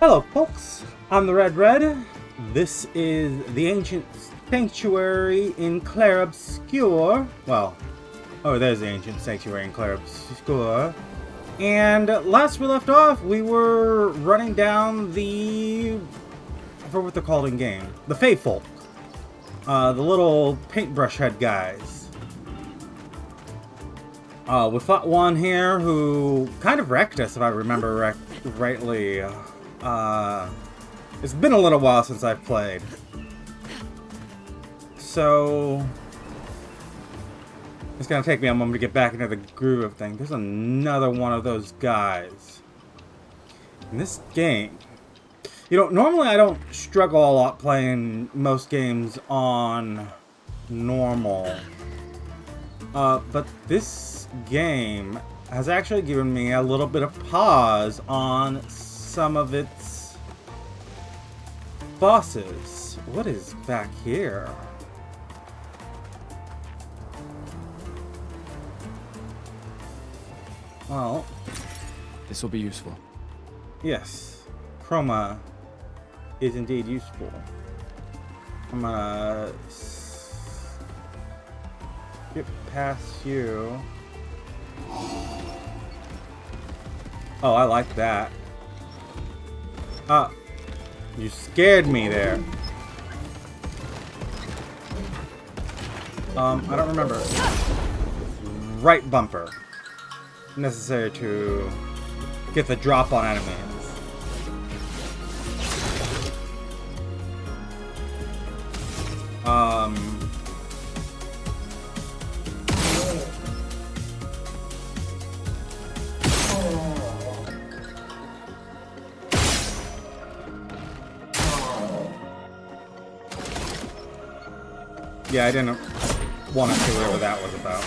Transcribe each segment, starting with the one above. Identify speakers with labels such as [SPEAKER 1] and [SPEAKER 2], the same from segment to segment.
[SPEAKER 1] Hello folks, I'm the Red. This is the ancient sanctuary in Clair Obscur. Well, there's the ancient sanctuary in Clair Obscur. And last we left off, we were running down I forget what they're called in game. The Fae Folk. The little paintbrush head guys. We fought one here who kind of wrecked us, if I remember rightly. It's been a little while since I've played. So it's gonna take me a moment to get back into the groove of things. There's another one of those guys. In this game, normally I don't struggle a lot playing most games on normal. But this game has actually given me a little bit of pause on some of its bosses. What is back here? Well,
[SPEAKER 2] this will be useful.
[SPEAKER 1] Yes, chroma is indeed useful. I'm gonna skip past you. Oh, I like that. You scared me there. I don't remember. Right bumper. Necessary to get the drop on enemies. Yeah, I didn't want to see whatever that was about.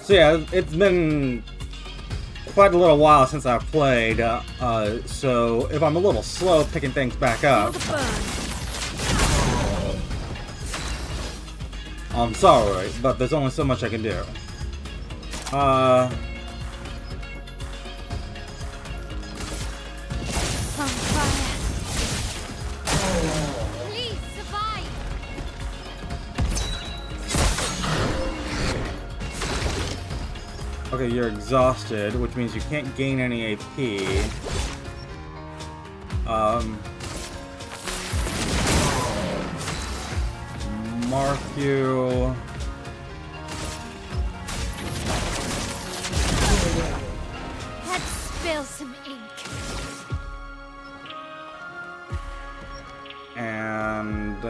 [SPEAKER 1] So yeah, it's been quite a little while since I've played, so if I'm a little slow picking things back up, I'm sorry, but there's only so much I can do. Okay, you're exhausted, which means you can't gain any AP. Mark you.
[SPEAKER 3] Let's spill some ink.
[SPEAKER 1] And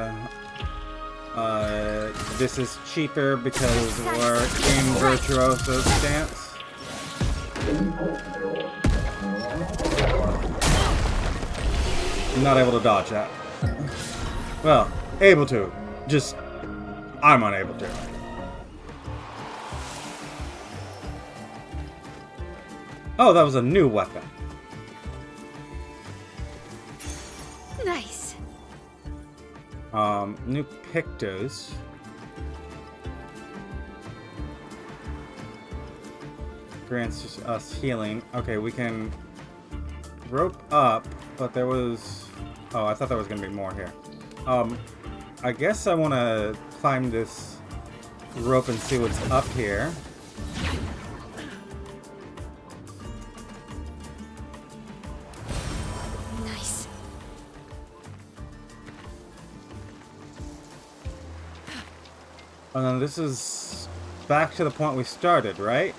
[SPEAKER 1] this is cheaper because we're in Virtuoso stance. I'm not able to dodge that. Well, able to. Just, I'm unable to. Oh, that was a new weapon.
[SPEAKER 3] Nice.
[SPEAKER 1] New Pictos. Grants us healing. Okay, we can rope up, but there was... Oh, I thought there was going to be more here. I guess I want to climb this rope and see what's up here.
[SPEAKER 3] Nice.
[SPEAKER 1] And then this is back to the point we started, right?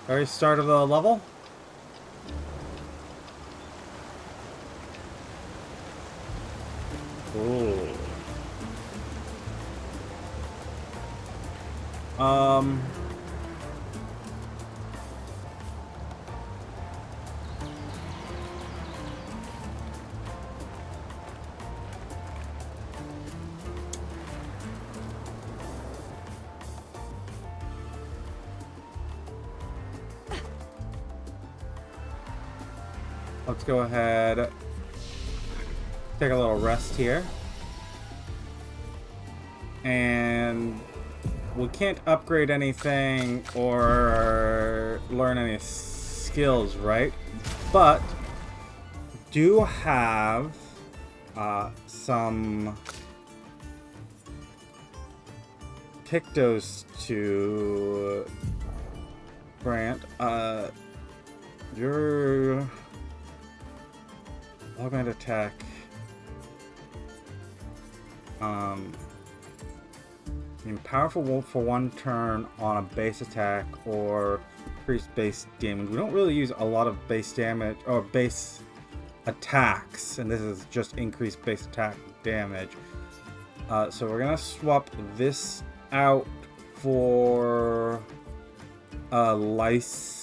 [SPEAKER 1] Very start of the level? Ooh. Let's go ahead, take a little rest here. And we can't upgrade anything or learn any skills, right? But do have some pictos to grant. Your augment attack. Powerful for one turn on a base attack or increased base damage. We don't really use a lot of base damage or base attacks, and this is just increased base attack damage. So we're gonna swap this out for lifesteal.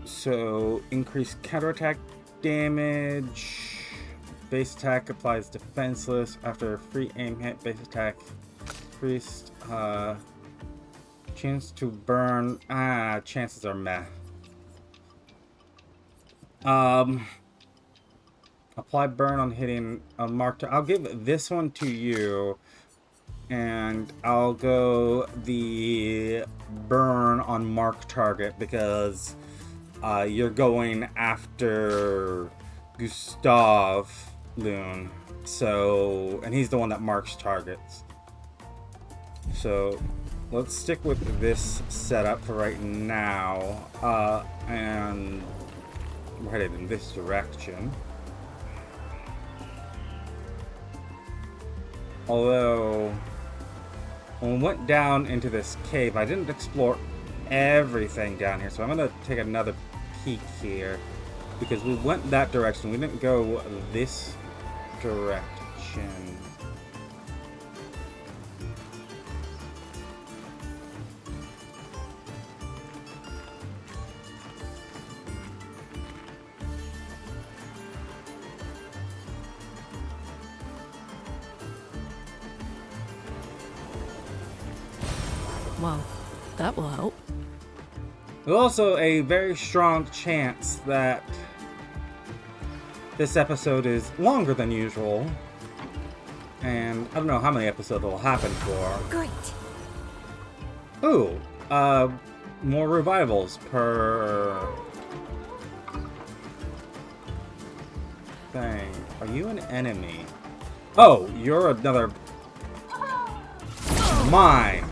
[SPEAKER 1] So increased counterattack damage. Base attack applies defenseless after a free aim hit. Base attack increased. Chance to burn. Chances are meh. Apply burn on hitting a marked. I'll give this one to you, and I'll go the burn on mark target because you're going after Gustave Loon, so, and he's the one that marks targets. So let's stick with this setup for right now, and we're headed in this direction. Although, when we went down into this cave, I didn't explore everything down here, so I'm gonna take another peek here, because we went that direction, we didn't go this direction.
[SPEAKER 4] Well, that will help.
[SPEAKER 1] There's also a very strong chance that this episode is longer than usual, and I don't know how many episodes it'll happen for.
[SPEAKER 3] Great.
[SPEAKER 1] Ooh, more revivals per thing. Are you an enemy? Oh, you're another mine.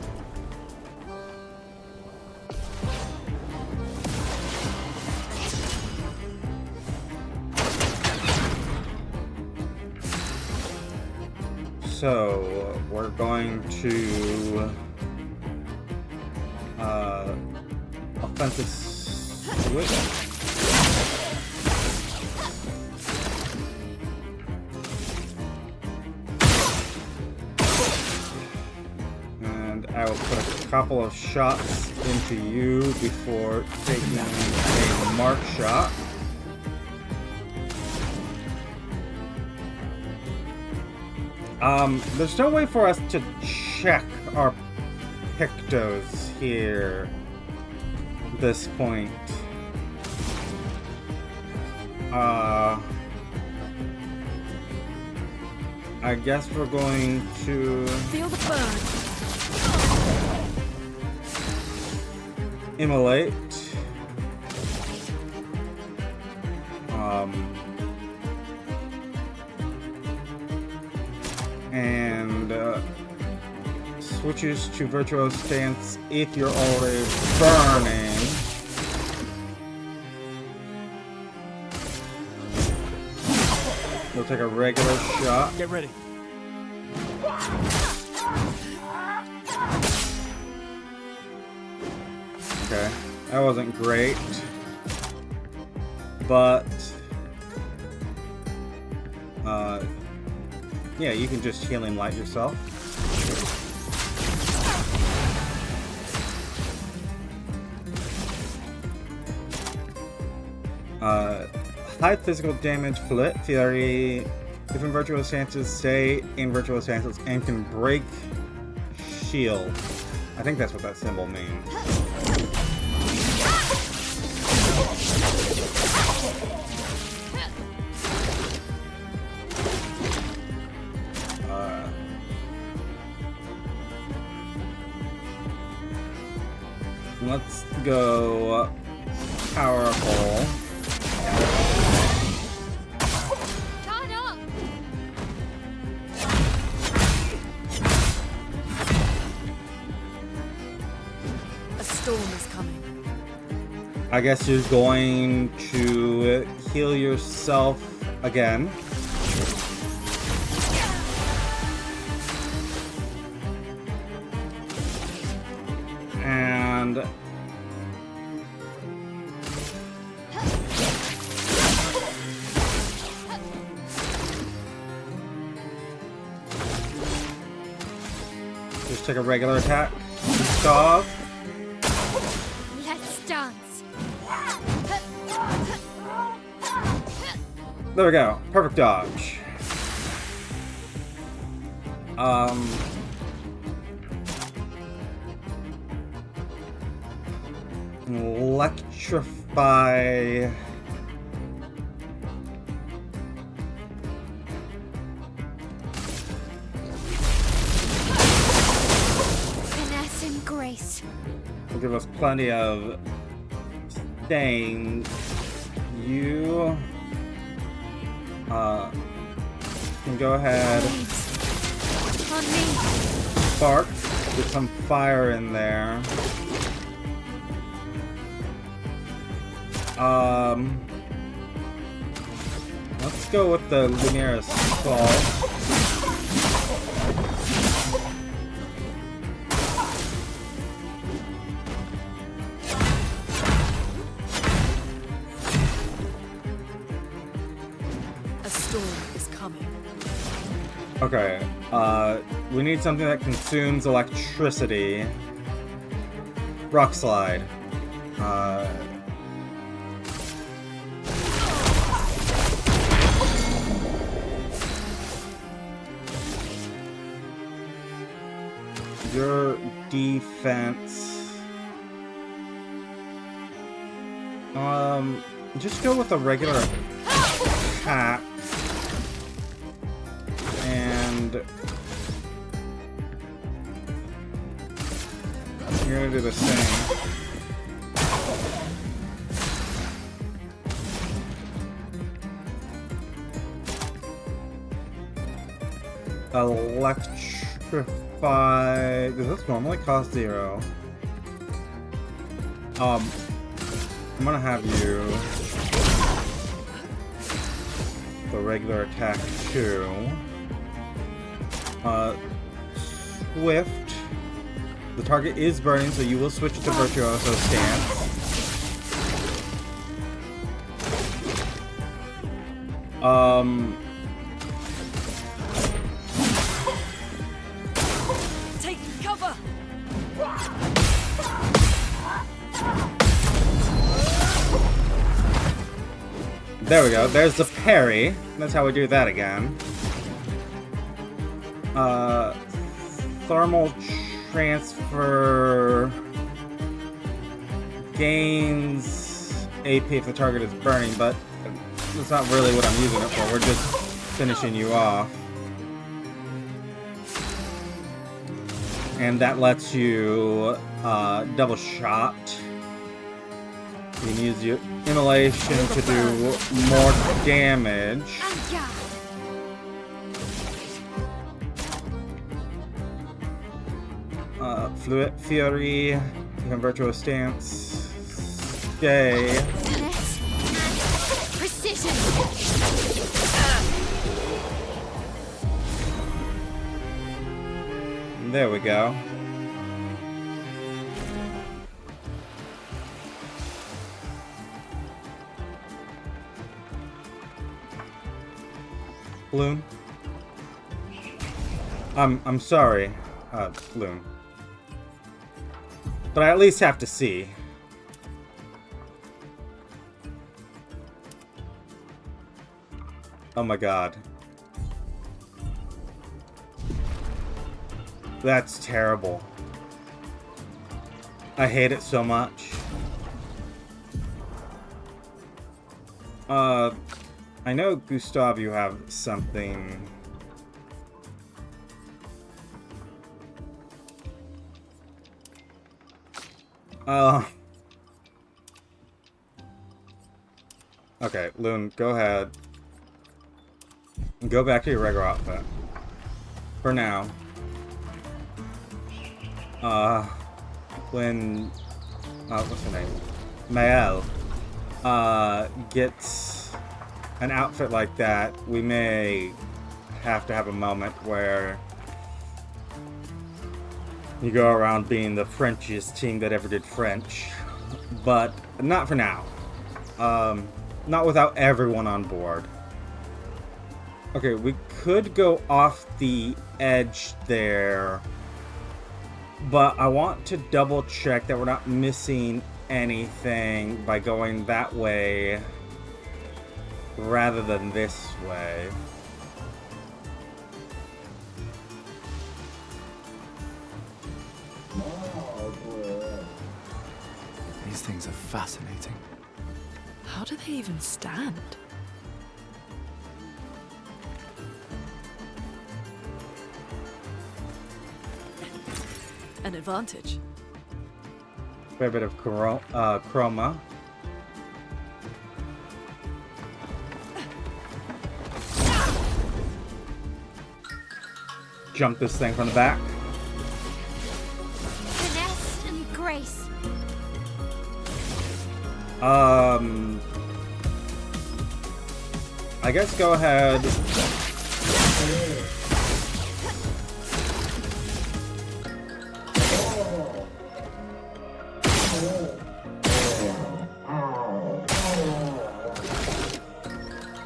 [SPEAKER 1] So, we're going to offensive switch. And I will put a couple of shots into you before taking a mark shot. There's no way for us to check our pictos here at this point. I guess we're going to
[SPEAKER 4] Feel the burn.
[SPEAKER 1] immolate. And switches to virtual stance if you're already burning. We'll take a regular shot.
[SPEAKER 2] Get ready.
[SPEAKER 1] Okay, that wasn't great, but yeah, you can just healing light yourself. High physical damage, Flit, Fury, different virtual stances, stay in virtual stances, and can break shield. I think that's what that symbol means. Let's go powerful.
[SPEAKER 3] Turn up!
[SPEAKER 4] A storm is coming.
[SPEAKER 1] I guess you're going to heal yourself again. And just take a regular attack. Gustave.
[SPEAKER 3] Let's dance.
[SPEAKER 1] There we go. Perfect dodge. Electrify.
[SPEAKER 3] Finesse and grace.
[SPEAKER 1] Will give us plenty of stain. You can go ahead.
[SPEAKER 3] Waves. On me.
[SPEAKER 1] Spark. Get some fire in there. Let's go with the Lumiere Assault.
[SPEAKER 4] A storm is coming.
[SPEAKER 1] Okay, we need something that consumes electricity. Rock Slide. Your defense. Just go with a regular attack. And you're gonna do the same. Electrify. Does this normally cost 0? I'm gonna have you the regular attack too. Swift. The target is burning, so you will switch to Virtuoso stance.
[SPEAKER 4] Take cover!
[SPEAKER 1] There we go. There's the parry. That's how we do that again. Thermal transfer gains AP if the target is burning, but that's not really what I'm using it for. We're just finishing you off. And that lets you double shot. You can use your immolation to do more damage. Fluid Fury, you can Virtual Stance. Stay.
[SPEAKER 3] Finesse and precision.
[SPEAKER 1] There we go. Bloom. I'm sorry, Bloom. But I at least have to see. Oh my god. That's terrible. I hate it so much. I know, Gustave, you have something. Okay, Loon, go ahead. Go back to your regular outfit. For now. When... what's her name? Mael. Gets an outfit like that, we may have to have a moment where you go around being the Frenchiest team that ever did French. But not for now. Not without everyone on board. Okay, we could go off the edge there, but I want to double check that we're not missing anything by going that way rather than this way.
[SPEAKER 2] These things are fascinating.
[SPEAKER 4] How do they even stand? An advantage.
[SPEAKER 1] Fair bit of chroma. Jump this thing from the back.
[SPEAKER 3] Finesse and grace.
[SPEAKER 1] I guess go ahead.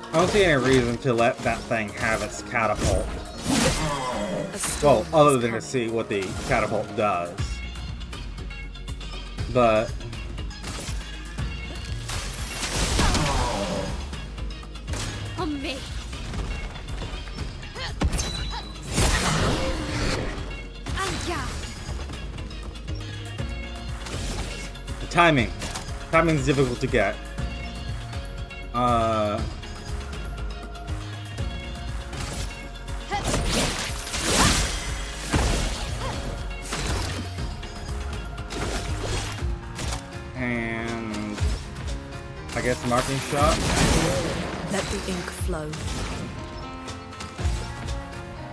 [SPEAKER 1] I don't see any reason to let that thing have its catapult. Well, other than to see what the catapult does. But...
[SPEAKER 3] On me.
[SPEAKER 1] the timing. Timing's difficult to get. And I guess marking shot.
[SPEAKER 4] Let the ink flow.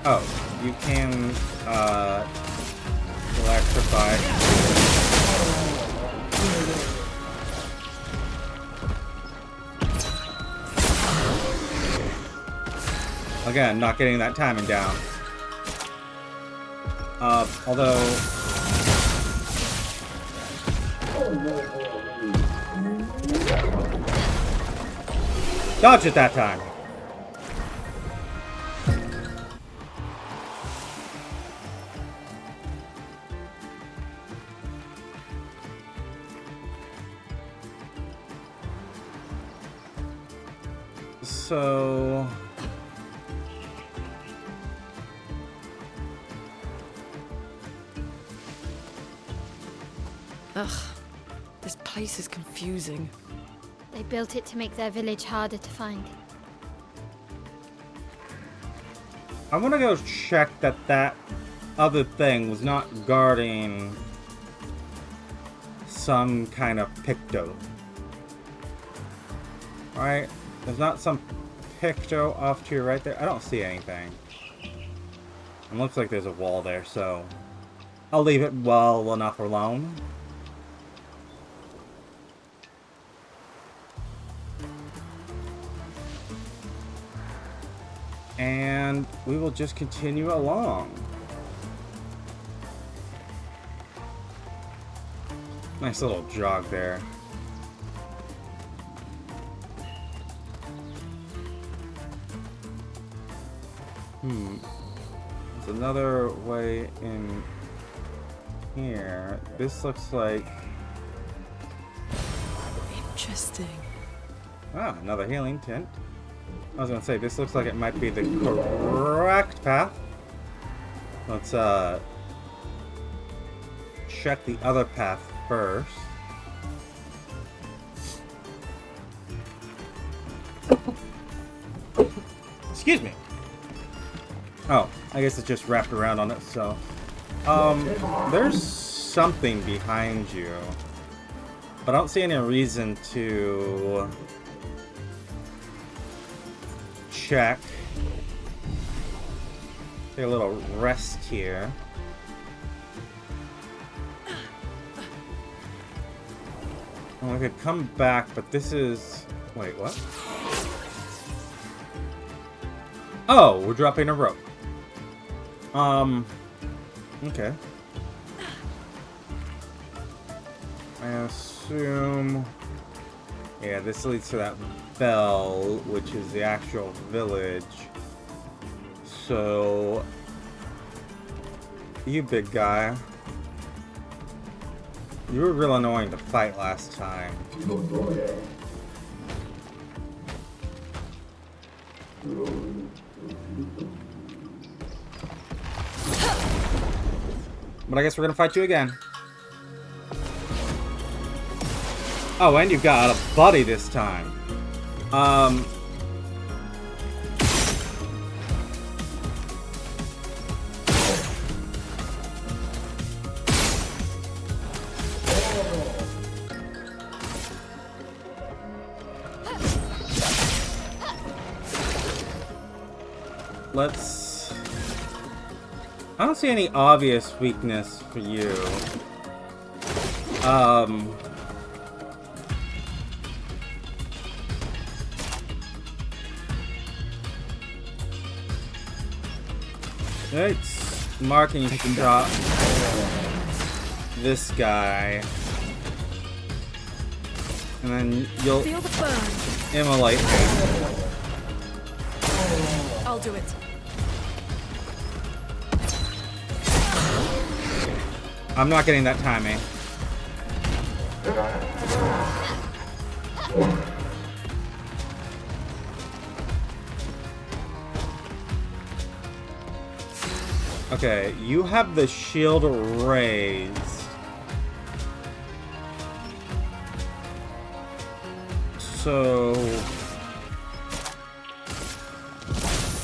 [SPEAKER 1] Oh, you can electrify. Again, not getting that timing down. Although... Dodge it that time! So...
[SPEAKER 4] Ugh, this place is confusing.
[SPEAKER 3] They built it to make their village harder to find.
[SPEAKER 1] I want to go check that that other thing was not guarding some kind of picto. Right? There's not some picto off to your right there. I don't see anything. It looks like there's a wall there, so I'll leave it well enough alone. And we will just continue along. Nice little jog there. There's another way in here. This looks like...
[SPEAKER 4] Interesting.
[SPEAKER 1] Ah, another healing tent. I was gonna say, this looks like it might be the correct path. Let's, check the other path first. Excuse me. Oh, I guess it's just wrapped around on itself. There's something behind you. But I don't see any reason to check. Take a little rest here. Well, I could come back, but this is... Wait, what? Oh, we're dropping a rope. Okay. I assume... Yeah, this leads to that bell, which is the actual village. So... You big guy. You were real annoying to fight last time. But I guess we're gonna fight you again. Oh, and you've got a buddy this time. Let's... I don't see any obvious weakness for you. It's marking shot this guy. And then you'll
[SPEAKER 4] Feel the burn.
[SPEAKER 1] immolate him.
[SPEAKER 4] I'll do it.
[SPEAKER 1] I'm not getting that timing. Okay, you have the shield raised. So...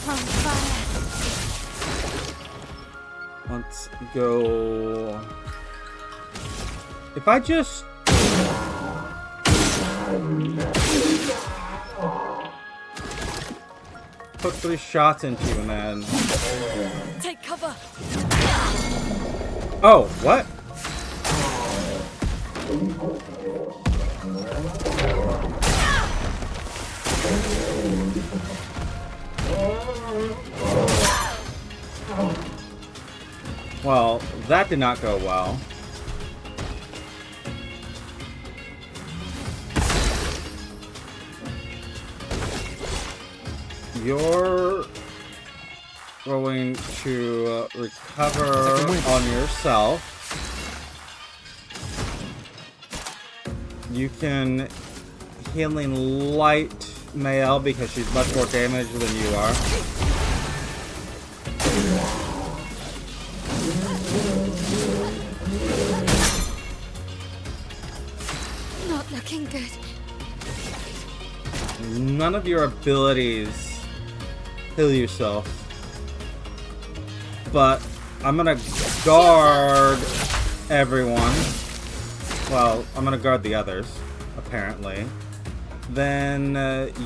[SPEAKER 3] On fire.
[SPEAKER 1] Let's go... If I just... put 3 shots into you, man.
[SPEAKER 4] Take cover.
[SPEAKER 1] Oh, what? Well, that did not go well. You're going to recover on yourself. You can healing light Mael because she's much more damaged than you are.
[SPEAKER 3] Not looking good.
[SPEAKER 1] None of your abilities heal yourself. But I'm gonna guard everyone. Well, I'm gonna guard the others, apparently. Then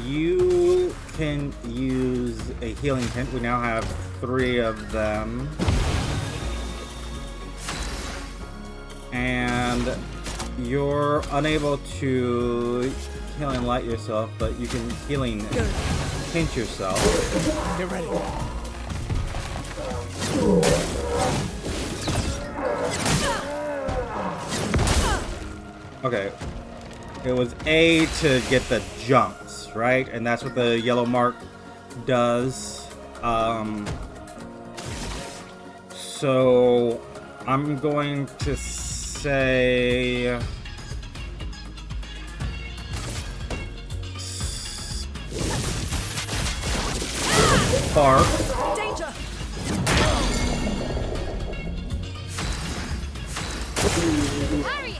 [SPEAKER 1] you can use a healing hint. We now have 3 of them. And you're unable to healing light yourself, but you can healing hint yourself.
[SPEAKER 2] Get ready.
[SPEAKER 1] Okay. It was A to get the jumps, right? And that's what the yellow mark does. So I'm going to say Spark.
[SPEAKER 4] Danger.
[SPEAKER 3] Harry!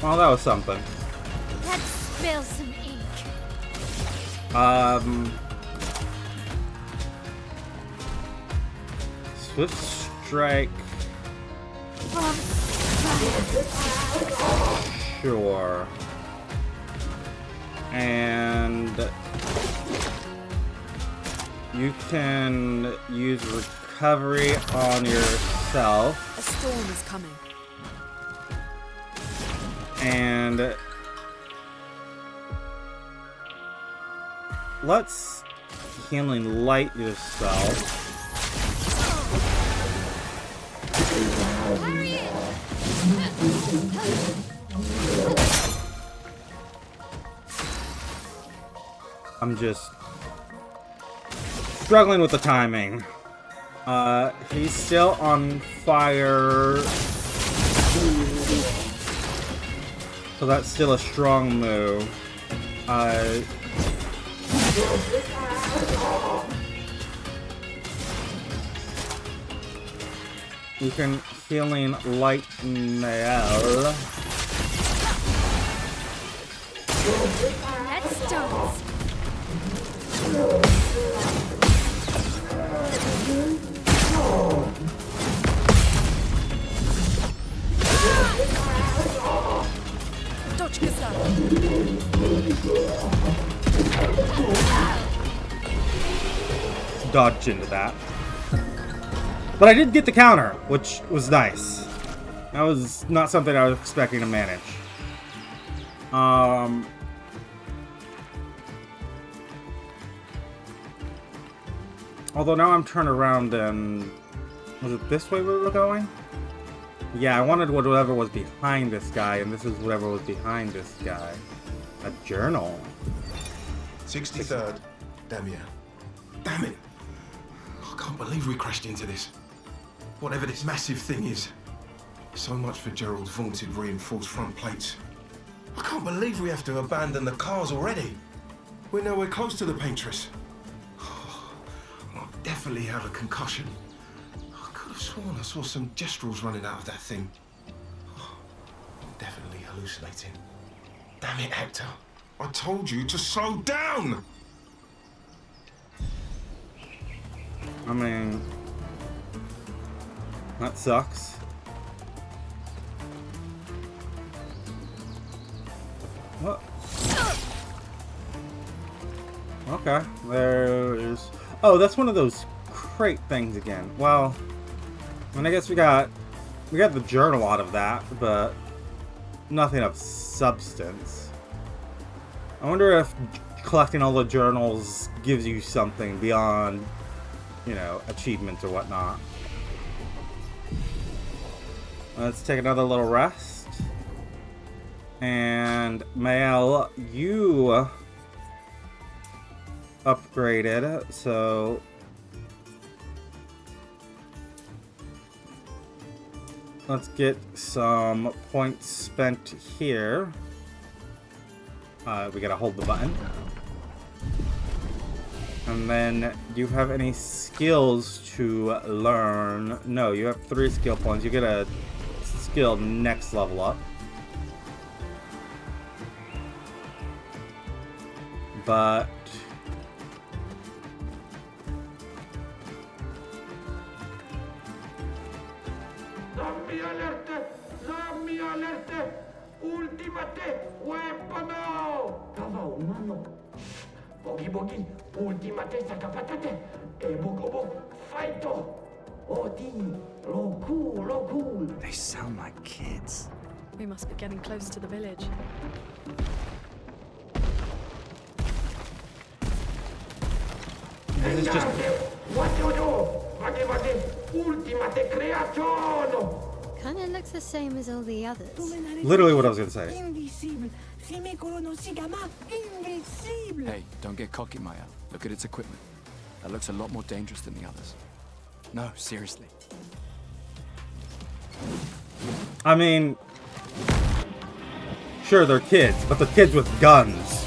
[SPEAKER 1] Well, that was something.
[SPEAKER 3] Let's spill some ink.
[SPEAKER 1] Swift strike.
[SPEAKER 3] From fire.
[SPEAKER 1] Sure. And you can use recovery on yourself.
[SPEAKER 4] A storm is coming.
[SPEAKER 1] And let's healing light yourself.
[SPEAKER 3] Harriet!
[SPEAKER 1] I'm just struggling with the timing. He's still on fire. So that's still a strong move. You can healing light Nael.
[SPEAKER 3] Let's start.
[SPEAKER 4] Dodge Gustave.
[SPEAKER 1] Dodged into that. But I did get the counter, which was nice. That was not something I was expecting to manage. Although now I'm turned around and... Was it this way we were going? Yeah, I wanted whatever was behind this guy, and this is whatever was behind this guy. A journal.
[SPEAKER 5] 63rd. Damn yeah. Damn it. I can't believe we crashed into this. Whatever this massive thing is. So much for Gerald's vaunted reinforced front plates. I can't believe we have to abandon the cars already. We're nowhere close to the Paintress. I'll definitely have a concussion. I could have sworn I saw some Gestrals running out of that thing. I'm definitely hallucinating. Damn it, Hector. I told you to slow down!
[SPEAKER 1] I mean... That sucks. What? Okay, there's... Oh, that's one of those crate things again. Well, I mean, I guess we got the journal out of that, but nothing of substance. I wonder if collecting all the journals gives you something beyond, you know, achievements or whatnot. Let's take another little rest. And Mael, you upgraded, so let's get some points spent here. We gotta hold the button. And then, do you have any skills to learn? No, you have 3 skill points. You get a skill next level up. But
[SPEAKER 6] Zombie alerte! Ultimate weapono! Kawa umano. Bogi bogi, ultimate Sakapatate. Ebogobo, fighto. Odi, loku.
[SPEAKER 2] They sound like kids.
[SPEAKER 4] We must be getting close to the village.
[SPEAKER 1] this is just...
[SPEAKER 6] What you do? Vade, ultimate creaciono.
[SPEAKER 3] Kinda looks the same as all the others.
[SPEAKER 1] Literally what I was gonna say.
[SPEAKER 7] Invincible. Invincible.
[SPEAKER 2] Hey, don't get cocky, Maya. Look at its equipment. That looks a lot more dangerous than the others. No, seriously.
[SPEAKER 1] I mean... Sure, they're kids, but they're kids with guns.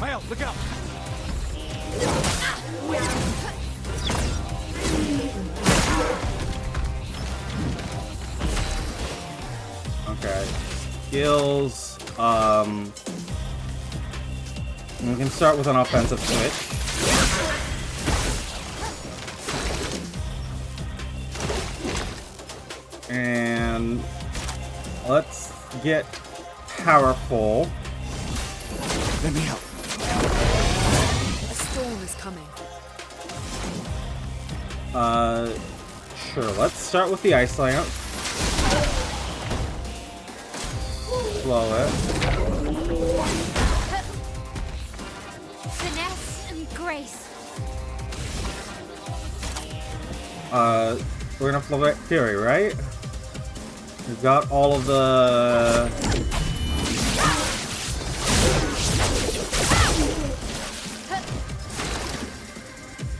[SPEAKER 2] Maya, look out!
[SPEAKER 1] Okay. Skills. We can start with an offensive switch. And let's get powerful.
[SPEAKER 2] Let me help.
[SPEAKER 4] A storm is coming.
[SPEAKER 1] Sure. Let's start with the ice lamp. Slow it.
[SPEAKER 3] Finesse and grace.
[SPEAKER 1] We're gonna flow it Fury, right? We've got all of the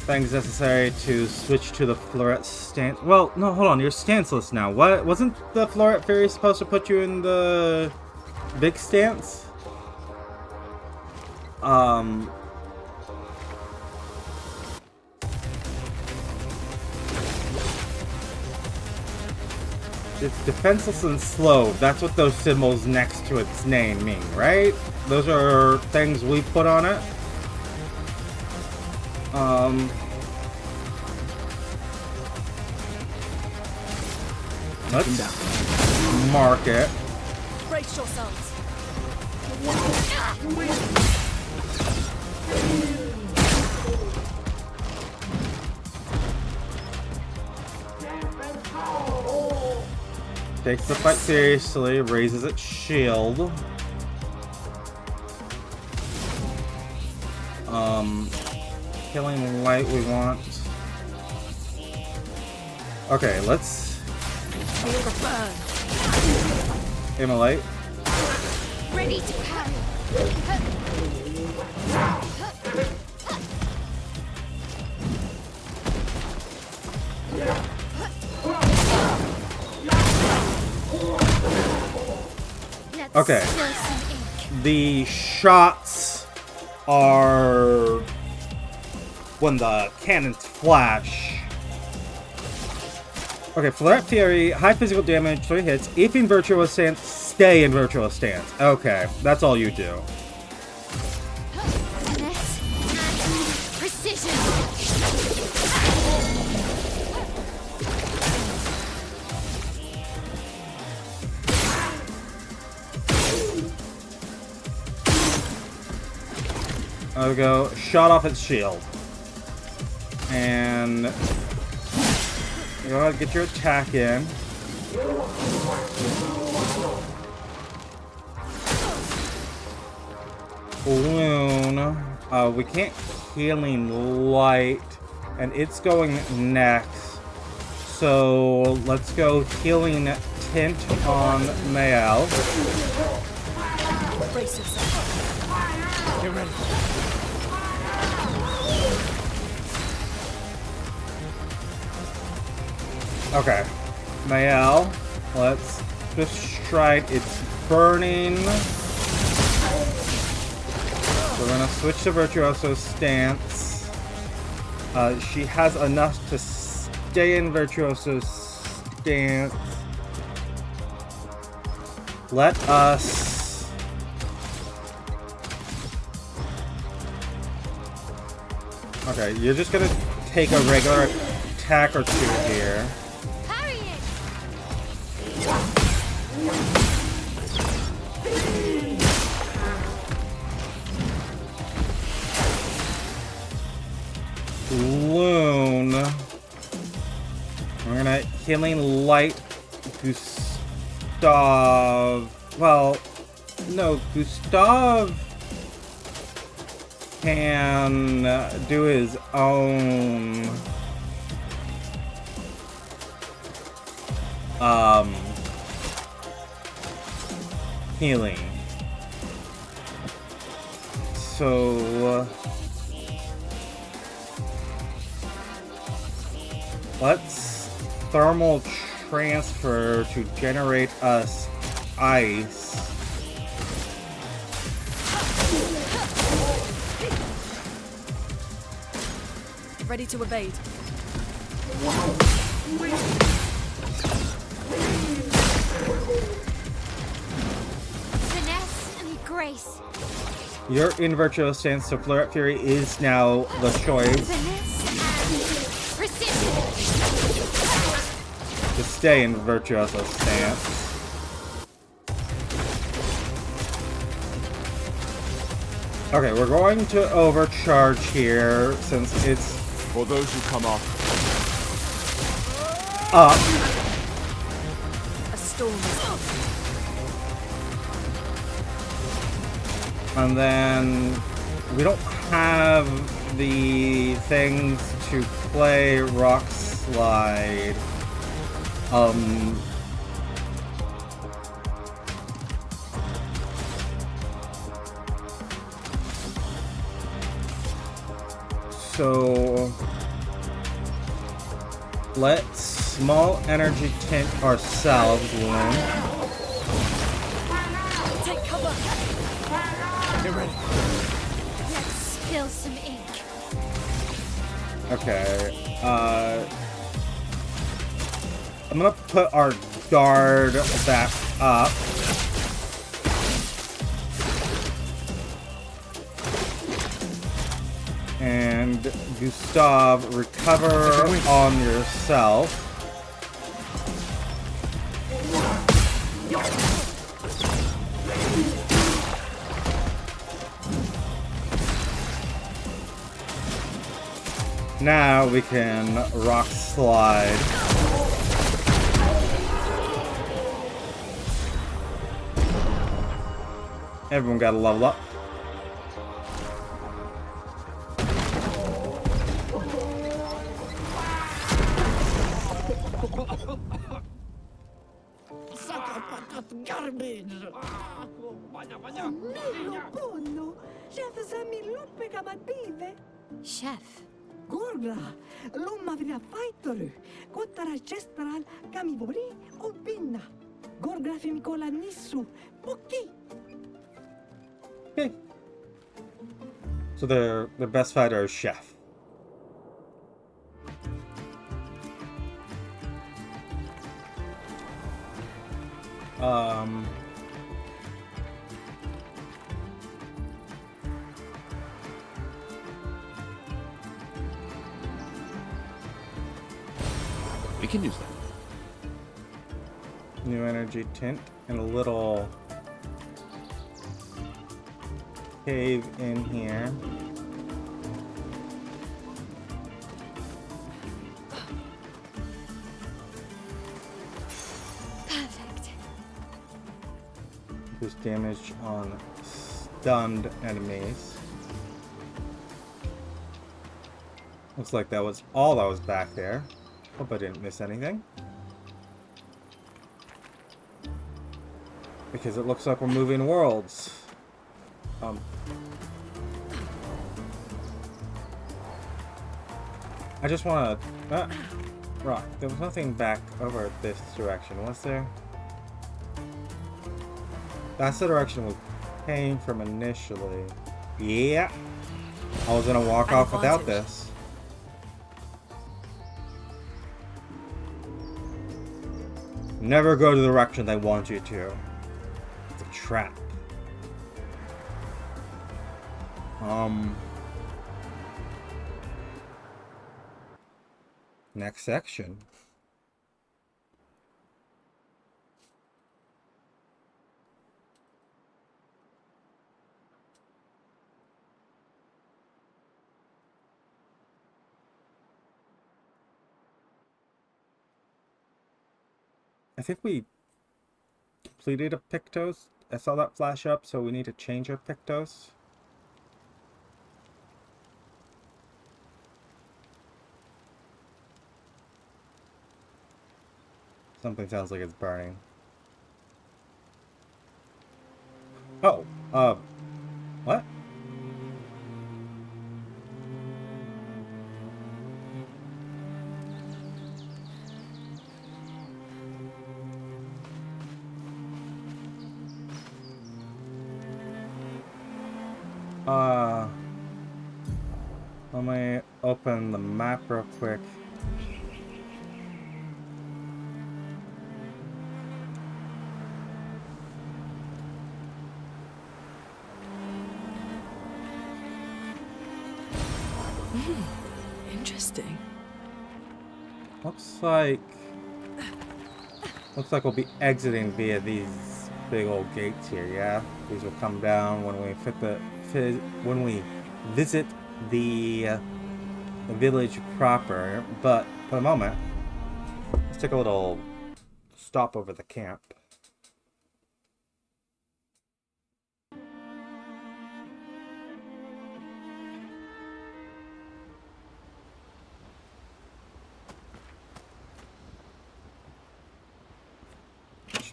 [SPEAKER 1] things necessary to switch to the Floret stance. Well, no, hold on. You're stanceless now. What? Wasn't the Floret Fury supposed to put you in the big stance? It's defenseless and slow. That's what those symbols next to its name mean, right? Those are things we put on it. Let's mark it.
[SPEAKER 4] Brace yourselves.
[SPEAKER 1] Takes the fight seriously, raises its shield. Killing light we want. Okay, let's
[SPEAKER 4] Feel the burn.
[SPEAKER 1] immolate.
[SPEAKER 3] Ready to parry. Let's
[SPEAKER 1] Okay.
[SPEAKER 3] spill some ink.
[SPEAKER 1] The shots are when the cannons flash. Okay, Floret Fury, high physical damage, 3 hits. If in virtuous stance, stay in virtuous stance. Okay, that's all you do.
[SPEAKER 3] Finesse and precision.
[SPEAKER 1] I'll go shot off its shield. And go ahead, get your attack in. Balloon. We can't healing light, and it's going next. So let's go healing tint on Mael.
[SPEAKER 4] Brace yourself.
[SPEAKER 2] Get ready.
[SPEAKER 1] Okay, Mael, let's just strike. It's burning. We're gonna switch to Virtuoso stance. She has enough to stay in Virtuoso stance. Let us okay, you're just gonna take a regular attack or two here.
[SPEAKER 3] Parry it.
[SPEAKER 1] Loon. We're gonna healing light Gustave. Well, no, Gustave can do his own healing. So let's thermal transfer to generate us ice.
[SPEAKER 4] Ready to evade.
[SPEAKER 3] Finesse and grace.
[SPEAKER 1] You're in virtuous stance, so Floret Fury is now the choice.
[SPEAKER 3] Finesse and precision.
[SPEAKER 1] to stay in Virtuoso stance. Okay, we're going to overcharge here since it's
[SPEAKER 2] For those who come up,
[SPEAKER 1] up.
[SPEAKER 4] A storm is coming.
[SPEAKER 1] And then we don't have the things to play Rock Slide. So let's small energy tint ourselves, Lynn.
[SPEAKER 4] Take cover.
[SPEAKER 2] get ready.
[SPEAKER 3] Let's spill some ink.
[SPEAKER 1] Okay, I'm gonna put our guard back up. And Gustave, recover on yourself. Now we can rock slide. Everyone got a level up.
[SPEAKER 6] Sakapatate garbage.
[SPEAKER 3] Chef.
[SPEAKER 7] Golgra, l'umma vria faitor, kottara Gestral, kamivori, o binna. Golgra femikola nissu, poki.
[SPEAKER 1] Okay. So their best fighter is Chef.
[SPEAKER 2] We can use that.
[SPEAKER 1] New energy tint and a little cave in here.
[SPEAKER 3] Perfect.
[SPEAKER 1] Boost damage on stunned enemies. Looks like that was all that was back there. Hope I didn't miss anything. Because it looks like we're moving worlds. I just want to... Rock, there was nothing back over this direction, was there? That's the direction we came from initially. Yeah! I was gonna walk off without this. Never go to the direction they want you to. It's a trap. Next section. I think we completed a Pictos. I saw that flash up, so we need to change our Pictos. Something sounds like it's burning. Oh, what? Let me open the map real quick.
[SPEAKER 4] Interesting.
[SPEAKER 1] Looks like Looks like we'll be exiting via these big old gates here, yeah? These will come down when we when we visit the village proper. But for the moment, let's take a little stop over the camp.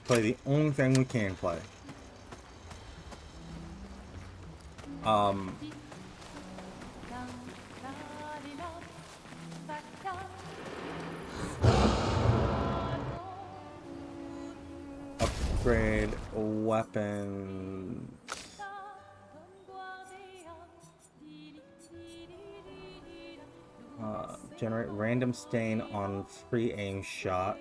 [SPEAKER 1] Play the only thing we can play. Upgrade weapons. Generate random stain on free aim shot.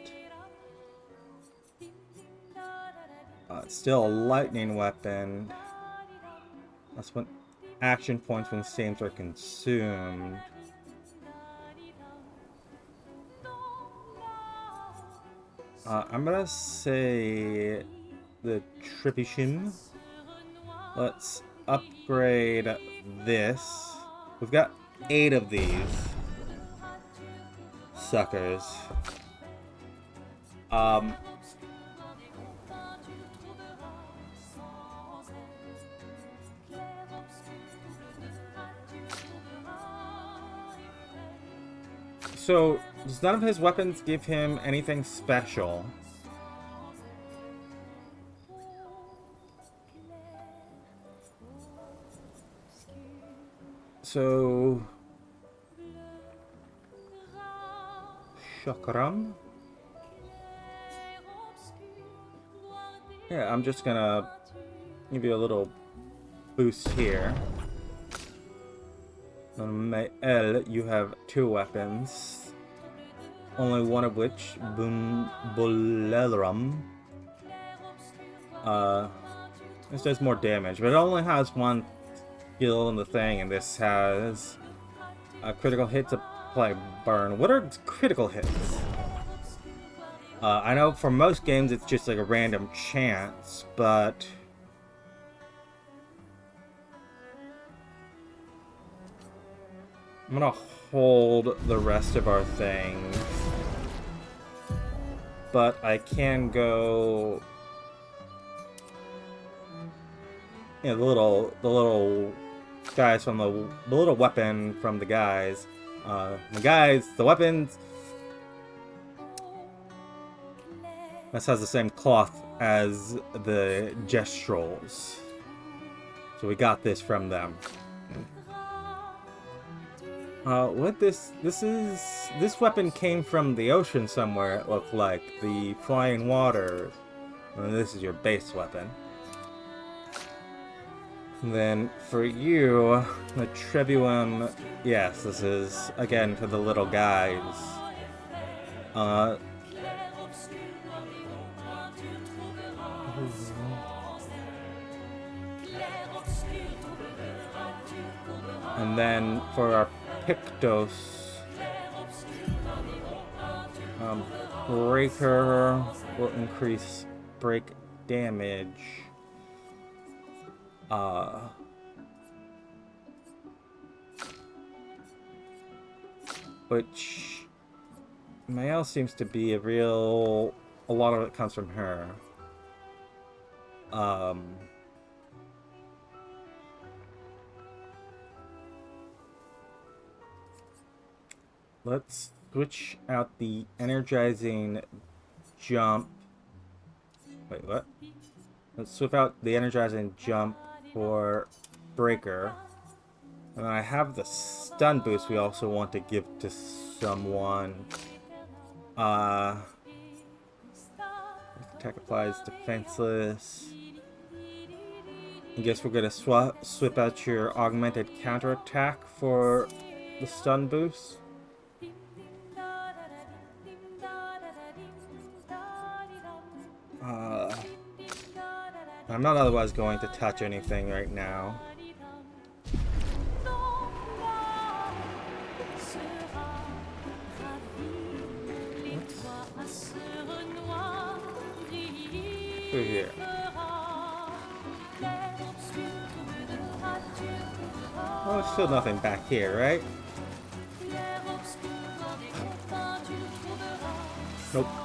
[SPEAKER 1] Still a lightning weapon. That's when action points when stains are consumed. I'm gonna say the Tripishim. Let's upgrade this. We've got 8 of these suckers. So, does none of his weapons give him anything special? So... Chakram? Yeah, I'm just gonna give you a little boost here. On Mael, you have 2 weapons, only one of which, Bolelerum. This does more damage, but it only has 1 skill in the thing, and this has a critical hit to apply burn. What are critical hits? I know for most games it's just like a random chance, but... I'm gonna hold the rest of our things, but I can go. Yeah, the little guys from the little weapon from the guys. The weapons. This has the same cloth as the Gestrals, so we got this from them. This weapon came from the ocean somewhere, it looked like. The flying waters. And this is your base weapon. And then for you, the Tribuum, yes, this is, again, for the little guys. And then for our Pictos, Breaker will increase break damage. Which Mael seems to be a lot of it comes from her. Let's switch out the energizing jump. Wait, what? Let's swap out the energizing jump for Breaker. And then I have the stun boost we also want to give to someone. Attack applies defenseless. I guess we're gonna swap out your augmented counterattack for the stun boost. I'm not otherwise going to touch anything right now. Through here. Oh, there's still nothing back here, right? Nope. Oh.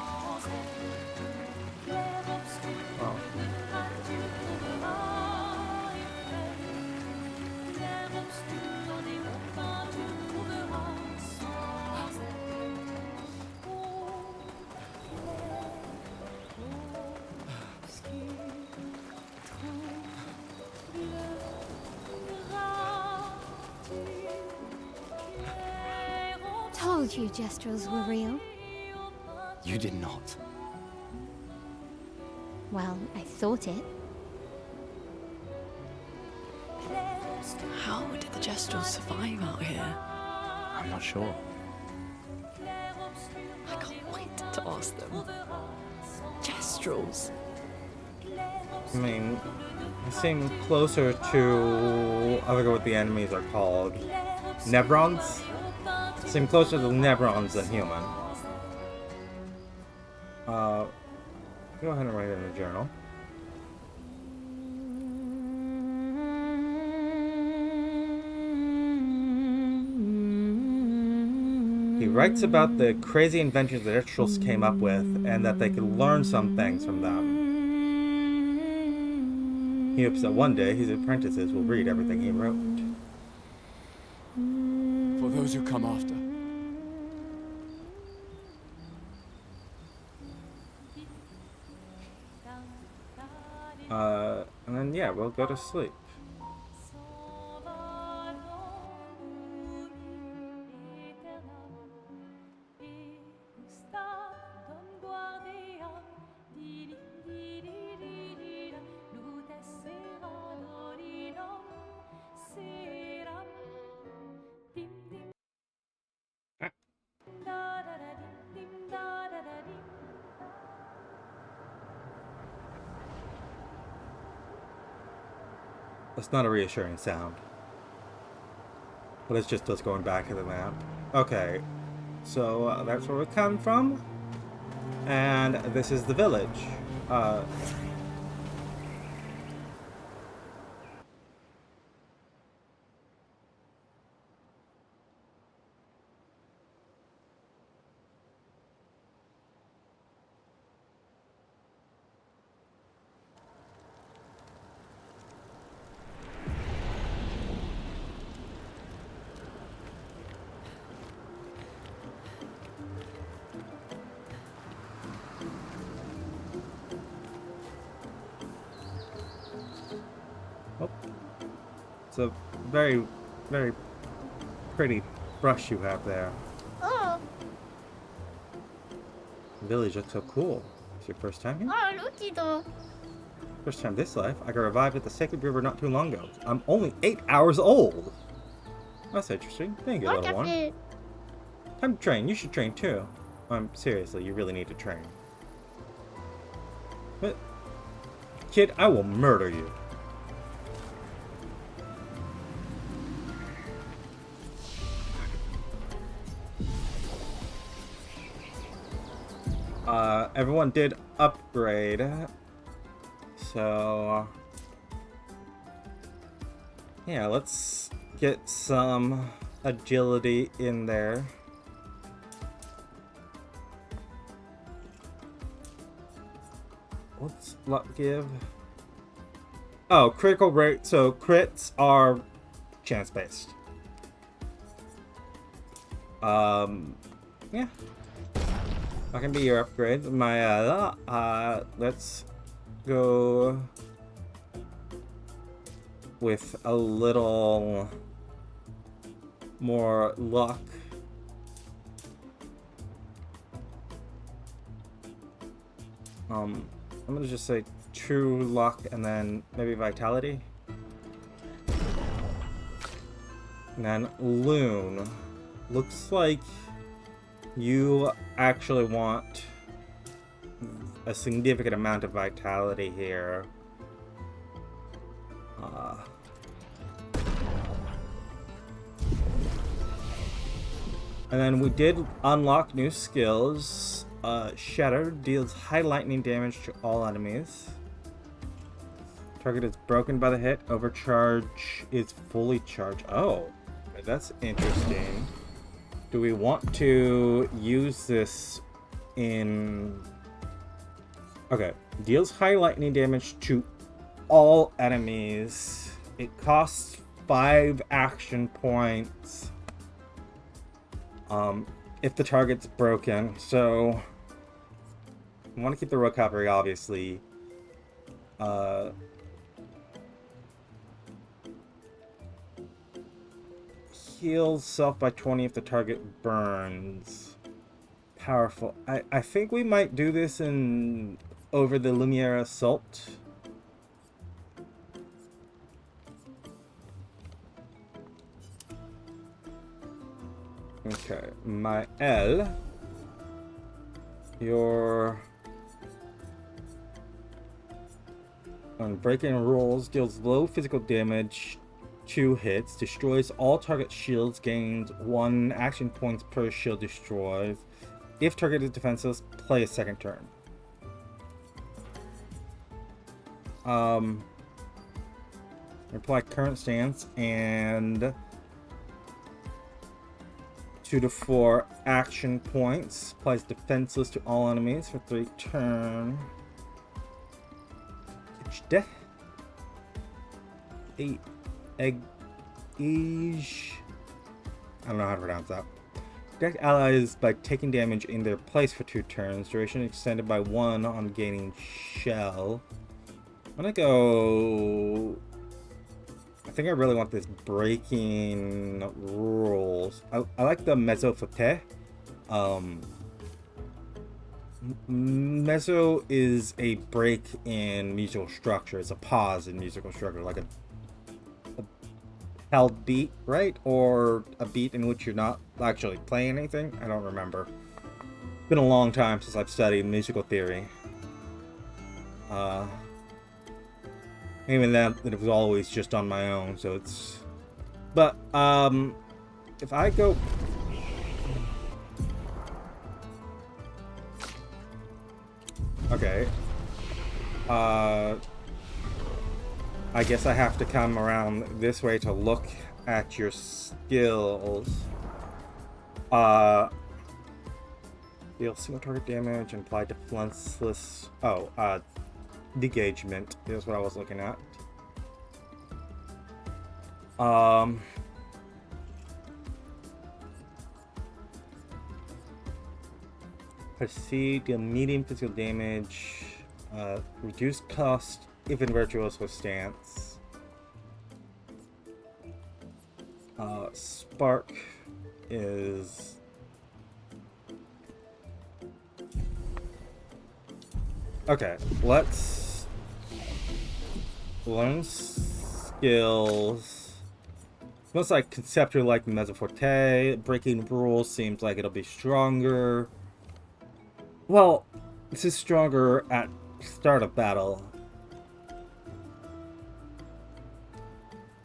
[SPEAKER 3] Told you Gestrals were real.
[SPEAKER 2] You did not.
[SPEAKER 3] Well, I thought it.
[SPEAKER 4] How did the Gestrals survive out here?
[SPEAKER 2] I'm not sure.
[SPEAKER 4] I can't wait to ask them. Gestrals.
[SPEAKER 1] I mean, they seem closer to, I forget what the enemies are called. Nevrons? Seem closer to Nevrons than human. Go ahead and write it in the journal. He writes about the crazy inventions that Gestrals came up with and that they could learn some things from them. He hopes that one day his apprentices will read everything he wrote.
[SPEAKER 2] For those who come after.
[SPEAKER 1] And then, yeah, we'll go to sleep. That's not a reassuring sound. But it's just us going back to the map. Okay, so that's where we come from. And this is the village. It's a very, very pretty brush you have there.
[SPEAKER 8] Oh,
[SPEAKER 1] The village looks so cool. It's your first time here?
[SPEAKER 8] look.
[SPEAKER 1] First time this life. I got revived at the Sacred River not too long ago. I'm only 8 hours old. That's interesting. Thank you, little one. Time to train. You should train too. Seriously, you really need to train. But, kid, I will murder you. Everyone did upgrade, so yeah, let's get some agility in there. What's luck give? Oh, critical rate, so crits are chance based. Yeah. That can be your upgrade. Let's go with a little more luck. I'm gonna just say true luck and then maybe vitality. And then Loon. Looks like you actually want a significant amount of vitality here. And then we did unlock new skills. Shatter deals high lightning damage to all enemies. Target is broken by the hit. Overcharge is fully charged. Oh, that's interesting. Do we want to use this in... Okay, deals high lightning damage to all enemies. It costs 5 action points if the target's broken. So I want to keep the recovery, obviously. Heals self by 20 if the target burns. Powerful. I think we might do this in over the Lumiere Assault. Okay, my L. Your Breaking Rules deals low physical damage, 2 hits, destroys all target shields, gains 1 action points per shield destroyed. If target is defenseless, play a second turn. Apply current stance and 2 to 4 action points. Applies defenseless to all enemies for 3 turns. 8 egg. I don't know how to pronounce that. Protect allies by taking damage in their place for 2 turns. Duration extended by 1 on gaining shell. I'm gonna go... I think I really want this breaking rules. I like the mezzo-forte. Mezzo is a break in musical structure. It's a pause in musical structure, like a held beat, right? Or a beat in which you're not actually playing anything. I don't remember. It's been a long time since I've studied musical theory. Even then, it was always just on my own, so it's... But, if I go... Okay. I guess I have to come around this way to look at your skills. Deal single target damage and apply defenseless... Oh, Degagement is what I was looking at. Proceed, deal medium physical damage, reduce cost if in virtuoso stance. Spark is... Okay, let's learn skills. Most like conceptual, like mezzo-forte. Breaking rules seems like it'll be stronger. Well, this is stronger at start of battle.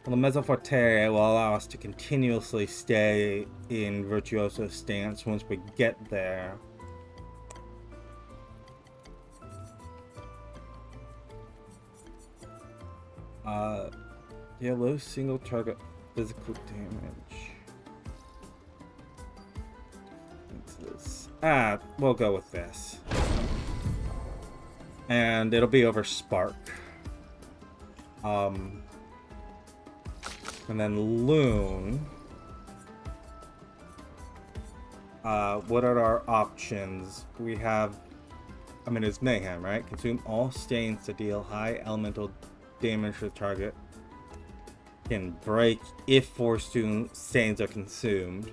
[SPEAKER 1] Well, the mezzo-forte will allow us to continuously stay in virtuoso stance once we get there. Yeah, low single target physical damage. What's this? We'll go with this. And it'll be over Spark. And then Loon. What are our options? We have... I mean, it's Mayhem, right? Consume all stains to deal high elemental damage to the target. Can break if 4 stains are consumed.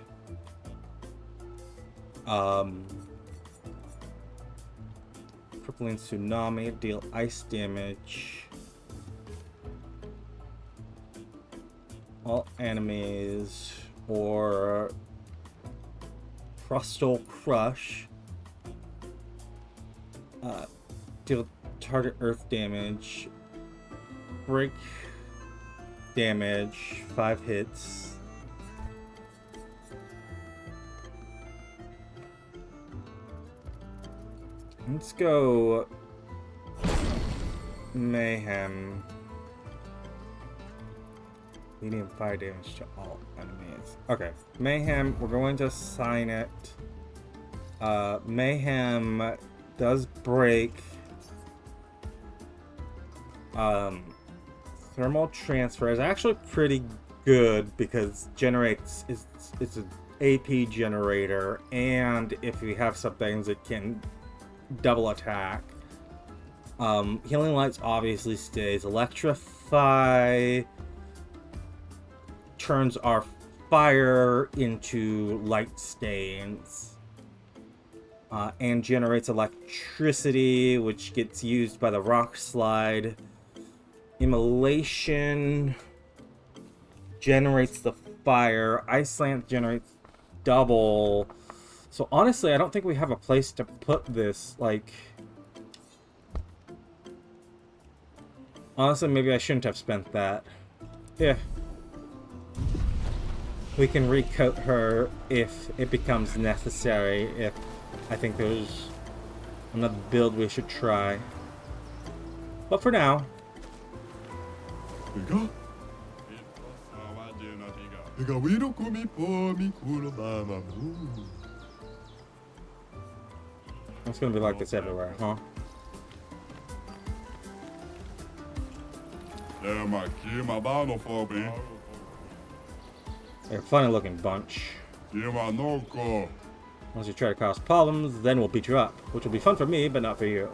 [SPEAKER 1] Crippling Tsunami, deal ice damage. All enemies, or Crustal Crush. Deal target earth damage. Break damage, 5 hits. Let's go Mayhem. Medium fire damage to all enemies. Okay, Mayhem, we're going to assign it. Mayhem does break. Thermal transfer is actually pretty good because it's an AP generator, and if we have some things it can double attack. Healing Lights obviously stays. Electrify turns our fire into light stains, and generates electricity, which gets used by the rock slide. Immolation generates the fire. Ice Lance generates double. So honestly, I don't think we have a place to put this. Like, honestly, maybe I shouldn't have spent that. Yeah. We can recoat her if it becomes necessary, if I think there's another build we should try. But for now... It's gonna be like this everywhere, huh? They're a funny looking bunch. Once you try to cause problems, then we'll beat you up, which will be fun for me, but not for you.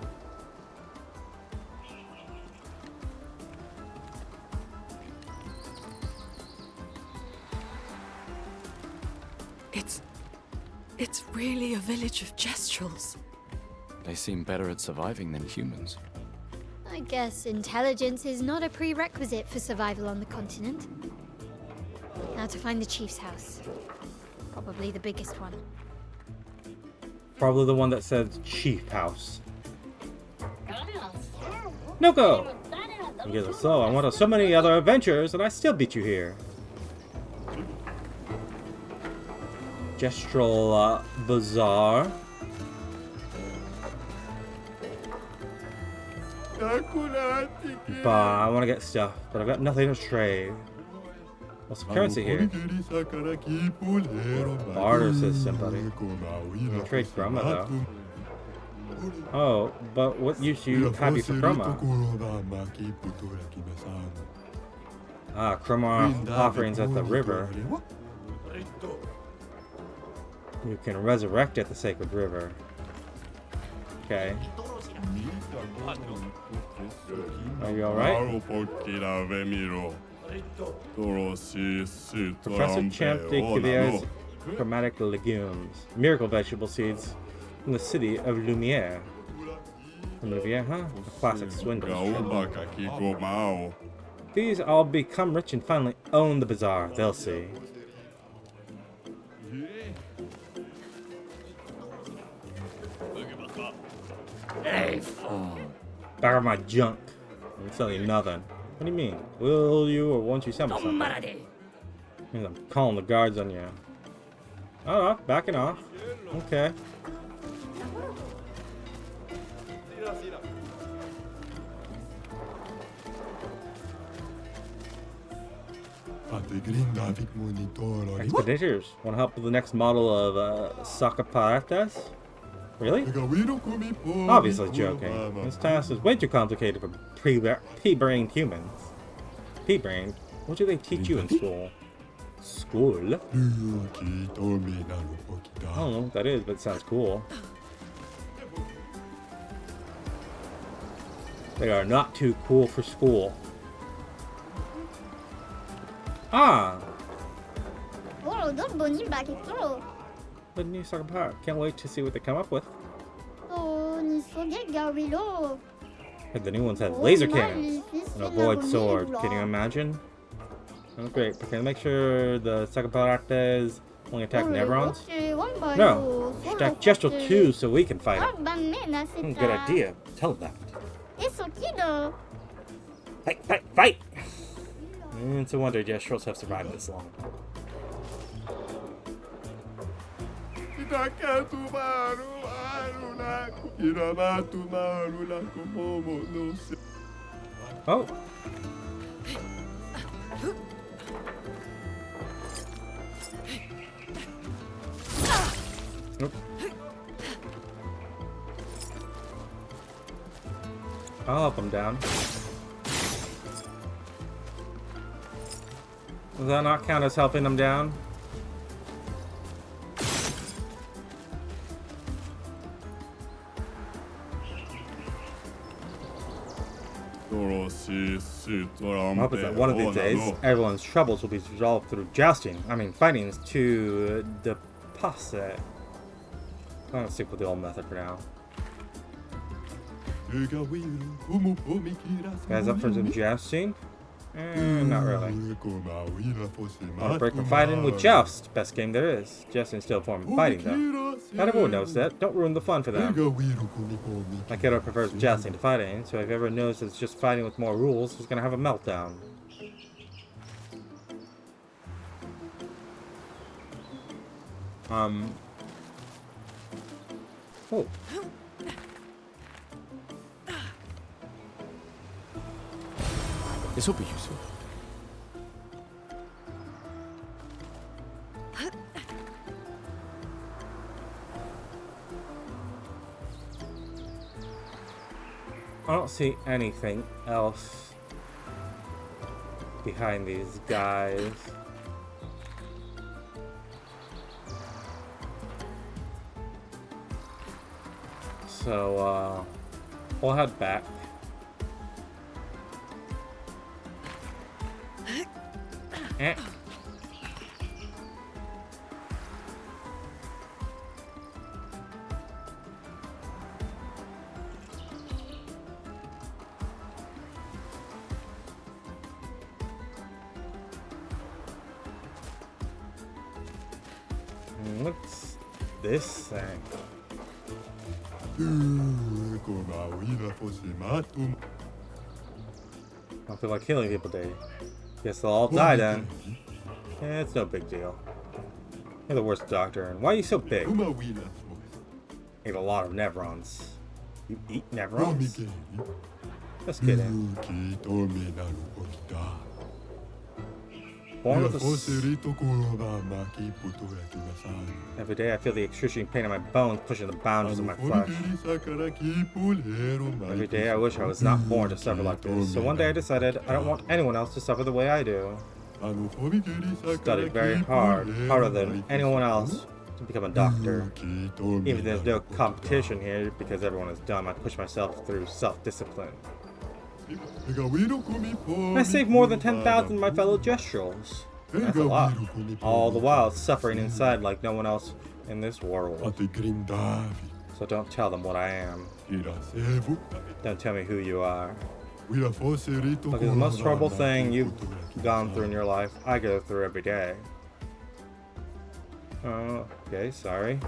[SPEAKER 4] It's really a village of Gestrals.
[SPEAKER 2] They seem better at surviving than humans.
[SPEAKER 3] I guess intelligence is not a prerequisite for survival on the continent. Now to find the chief's house. Probably the biggest one.
[SPEAKER 1] Probably the one that says Chief House. Noko! Yes, so I went on so many other adventures and I still beat you here. Gestral Bazaar. Bah, I want to get stuff, but I've got nothing to trade. What's the currency here? Barter system, buddy. You trade chroma, though. Oh, but what use you have you for chroma? Ah, chroma offerings at the river. You can resurrect at the sacred river. Okay. Are you alright? Professor Champ de Quivier's chromatic legumes. Miracle vegetable seeds from the city of Lumiere. From Lumiere, huh? A classic swindle. These all become rich and finally own the bazaar. They'll see. Back of my junk. I'm selling you nothing. What do you mean? Will you or won't you sell me something? Means I'm calling the guards on you. Oh, backing off. Okay. Expeditors want to help with the next model of Sakapatate? Really? Obviously joking. This task is way too complicated for pea-brained humans. Pea-brained? What do they teach you in school? School? I don't know what that is, but it sounds cool. They are not too cool for school. Ah! The new Sakapatate. Can't wait to see what they come up with. But the new ones have laser cannons and a void sword. Can you imagine? Oh, great. But can I make sure the Sakapates only attack Nevrons? No. Attack Gestral too so we can fight them. Good idea. Tell them that. Fight, fight, fight! It's a wonder Gestrals have survived this long. Oh. Nope. I'll help him down. Does that not count as helping him down? I hope that one of these days, everyone's troubles will be resolved through jousting. I mean, fighting to the passe. I'm gonna stick with the old method for now. Guys up for some jousting? Not really. Want to break from fighting with joust. Best game there is. Jousting is still a form of fighting, though. Not everyone knows that. Don't ruin the fun for them. My kiddo prefers jousting to fighting, so if he ever knows it's just fighting with more rules, he's gonna have a meltdown. Oh.
[SPEAKER 2] This will be useful.
[SPEAKER 1] I don't see anything else behind these guys. So, we'll head back. Eh. What's this thing? I feel like killing people today. Guess they'll all die then. Yeah, it's no big deal. You're the worst doctor, and why are you so big? Ate a lot of nevrons. You eat nevrons? Just kidding. Born with every day I feel the excruciating pain in my bones pushing the boundaries of my flesh. Every day I wish I was not born to suffer like this. So one day I decided I don't want anyone else to suffer the way I do. Studied very hard, harder than anyone else, to become a doctor. Even there's no competition here because everyone is dumb, I push myself through self-discipline. I saved more than 10,000 of my fellow Gestrals. That's a lot. All the while suffering inside like no one else in this world. So don't tell them what I am. Don't tell me who you are. Look, it's the most horrible thing you've gone through in your life, I go through every day. Oh, okay, sorry.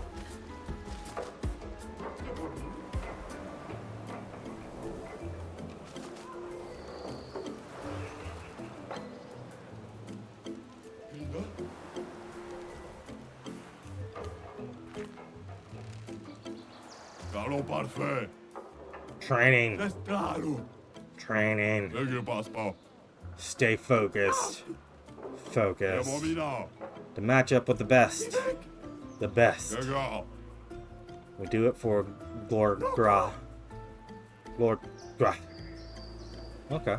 [SPEAKER 1] Training. Training. Stay focused. Focus. To match up with the best. The best. We do it for Golgra. Golgra. Okay.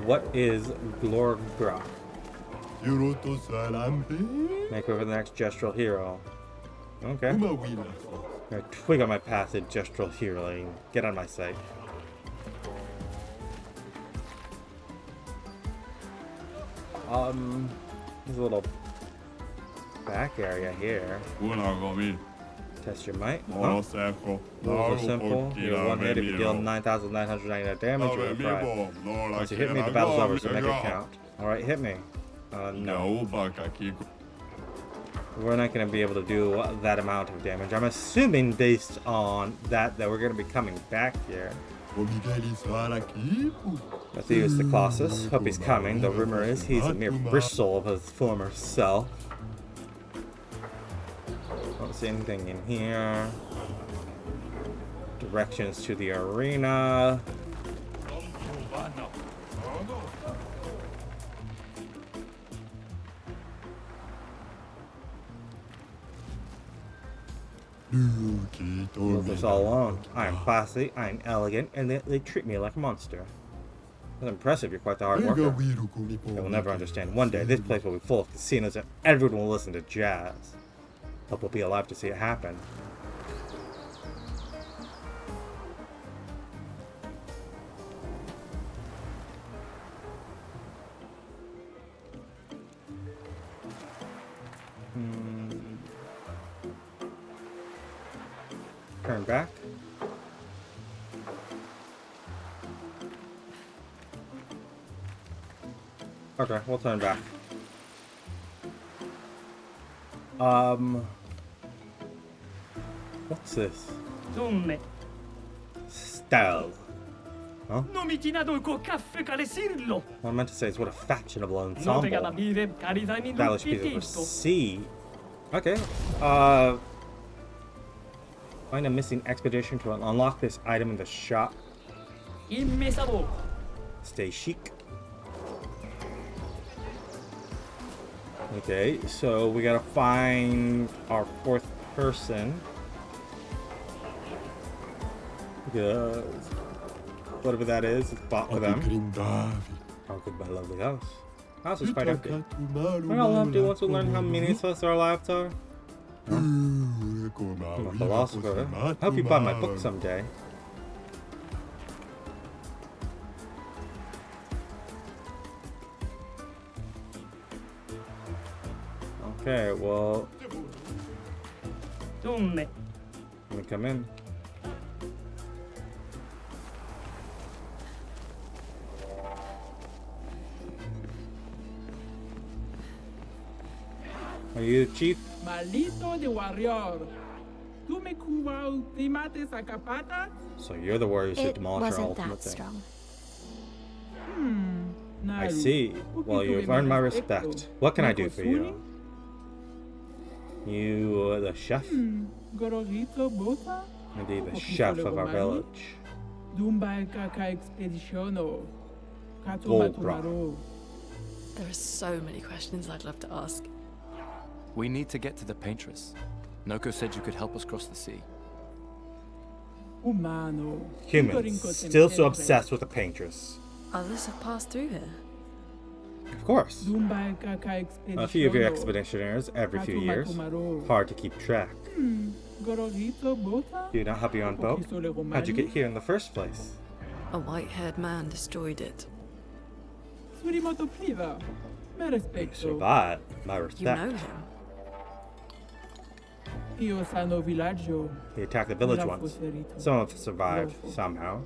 [SPEAKER 1] What is Golgra? Make over the next Gestral hero. Okay. I'm gonna twig on my path in Gestral Herein. Get out of my sight. There's a little back area here. Test your might. Huh? Rules are simple. You're one hit if you deal 9,999 damage with a pride. Once you hit me, the battle's over, so make it count. Alright, hit me. No. We're not going to be able to do that amount of damage. I'm assuming based on that we're going to be coming back here. Let's use the Colossus. Hope he's coming. The rumor is he's a mere bristle of his former self. Oh, don't see anything in here. Directions to the arena. Leave this all alone. I am classy, I am elegant, and they treat me like a monster. That's impressive, you're quite the hard worker. They will never understand. One day, this place will be full of casinos and everyone will listen to jazz. Hope we'll be alive to see it happen. Turn back. Okay, we'll turn back. What's this? Style. Huh? What I meant to say is what a fashionable ensemble. Stylish piece of sea. Okay. Find a missing expedition to unlock this item in the shop.
[SPEAKER 6] Invincible.
[SPEAKER 1] Stay chic. Okay, so we gotta find our fourth person. Because whatever that is, it's bought for them. Oh, goodbye, lovely house. House is quite empty. We're all empty once we learn how meaningless our lives are. Huh? I'm a philosopher. I hope you buy my book someday. Okay, well, let me come in. Are you the chief?
[SPEAKER 6] Malito de warrior. Tu me cuba ultimate Sakapatate?
[SPEAKER 1] So you're the warrior who
[SPEAKER 3] It
[SPEAKER 1] demolish our
[SPEAKER 3] wasn't
[SPEAKER 1] ultimate
[SPEAKER 3] that
[SPEAKER 1] thing.
[SPEAKER 3] strong.
[SPEAKER 1] I see. Well, you've earned my respect. What can I do for you? You the chef?
[SPEAKER 6] Gorogito bota?
[SPEAKER 1] Indeed, the chef of our village.
[SPEAKER 6] Dumba kaka expeditiono.
[SPEAKER 1] Golgra.
[SPEAKER 4] There are so many questions I'd love to ask.
[SPEAKER 2] We need to get to the Paintress. Noko said you could help us cross the sea.
[SPEAKER 6] Humano.
[SPEAKER 1] Humans, still so obsessed with the Paintress.
[SPEAKER 4] Others have passed through here.
[SPEAKER 1] Of course.
[SPEAKER 6] Dumba kaka
[SPEAKER 1] A few of your
[SPEAKER 6] expeditiono.
[SPEAKER 1] expeditioners every few years. Hard to keep track.
[SPEAKER 6] Gorogito bota?
[SPEAKER 1] Do you not have your own boat? How'd you get here in the first place?
[SPEAKER 4] A white-haired man destroyed it.
[SPEAKER 6] Surimoto priva. Me
[SPEAKER 1] You
[SPEAKER 6] respecto.
[SPEAKER 1] survived. My
[SPEAKER 4] You
[SPEAKER 1] respect.
[SPEAKER 4] know him?
[SPEAKER 6] Io sano villaggio.
[SPEAKER 1] He attacked the village once. Some of us survived, somehow.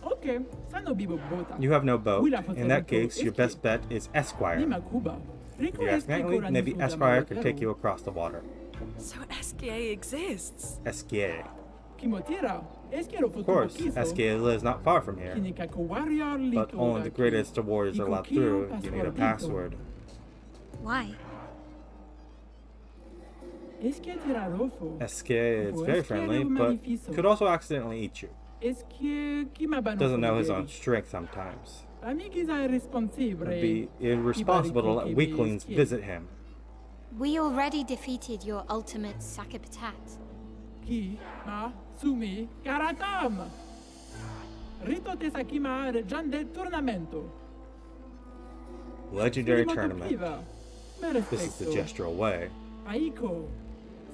[SPEAKER 6] Okay, sano bibo bota.
[SPEAKER 1] You have no boat. In that case, your best bet is Esquire.
[SPEAKER 6] Nima Cuba.
[SPEAKER 1] If you ask nicely, maybe Esquire can take you across the water.
[SPEAKER 4] So SKA exists.
[SPEAKER 1] Esquire.
[SPEAKER 6] Kimotira. Esquero
[SPEAKER 1] Of course, Esquire lives not far from here. But only the greatest of warriors are allowed through. You need a password.
[SPEAKER 3] Why?
[SPEAKER 1] Esquire is very friendly, but could also accidentally eat you. Doesn't know his own strength sometimes. It'd be irresponsible to let weaklings visit him.
[SPEAKER 3] We already defeated your ultimate Sakapatate.
[SPEAKER 6] Ki ma sumi karatam. Rito te sakima reggiande tournamento.
[SPEAKER 1] Legendary tournament. This is the Gestral way.
[SPEAKER 6] Aiko.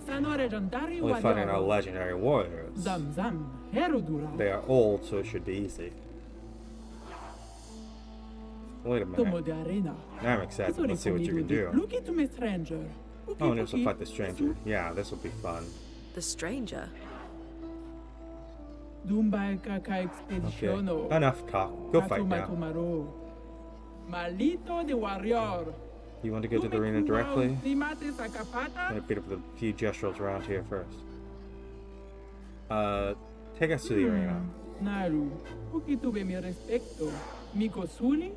[SPEAKER 6] Sano reggiandari
[SPEAKER 1] Only fighting our legendary warriors.
[SPEAKER 6] Zam zam. Herodura.
[SPEAKER 1] They are old, so it should be easy. Wait a
[SPEAKER 6] Tomo
[SPEAKER 1] minute.
[SPEAKER 6] de arena.
[SPEAKER 1] Now I'm excited. Let's see what you can do.
[SPEAKER 6] Look at me, stranger.
[SPEAKER 1] Oh, and also fight the stranger. Yeah, this will be fun.
[SPEAKER 4] The stranger?
[SPEAKER 6] Dumba kaka
[SPEAKER 1] Okay,
[SPEAKER 6] expeditiono.
[SPEAKER 1] enough talk. Go fight now.
[SPEAKER 6] Malito de warrior.
[SPEAKER 1] You want to go to the arena directly?
[SPEAKER 6] Ultimate
[SPEAKER 1] I'm
[SPEAKER 6] Sakapata.
[SPEAKER 1] gonna beat up the few Gestrals around here first. Take us to the arena.
[SPEAKER 6] Naru. Uki tuve mi respecto. Miko suli.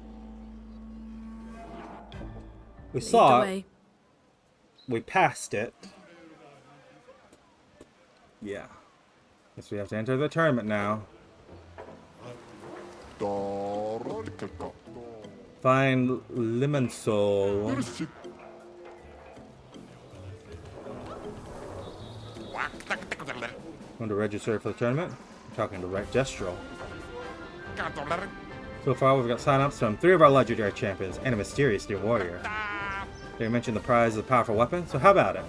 [SPEAKER 1] We
[SPEAKER 4] Lead
[SPEAKER 1] saw
[SPEAKER 4] the
[SPEAKER 1] it.
[SPEAKER 4] way.
[SPEAKER 1] We passed it. Yeah. Guess we have to enter the tournament now. Find Lemon Soul. Want to register for the tournament? I'm talking to Gestral. So far, we've got sign-ups from 3 of our legendary champions and a mysterious new warrior. They mentioned the prize is a powerful weapon, so how about it?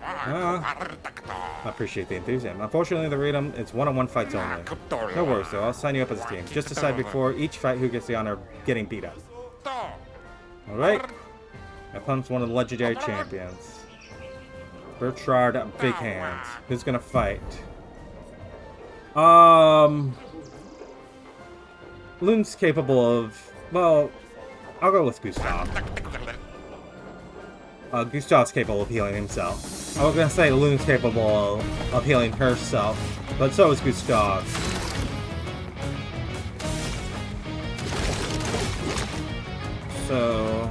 [SPEAKER 1] I appreciate the enthusiasm. Unfortunately, the Redom, it's one-on-one fights only. No worries, though. I'll sign you up as a team. Just decide before each fight who gets the honor of getting beat up. Alright. My opponent's one of the legendary champions. Bertrand Big Hands. Who's gonna fight? Loon's capable of... Well, I'll go with Gustave. Gustave's capable of healing himself. I was gonna say Loon's capable of healing herself, but so is Gustave. So...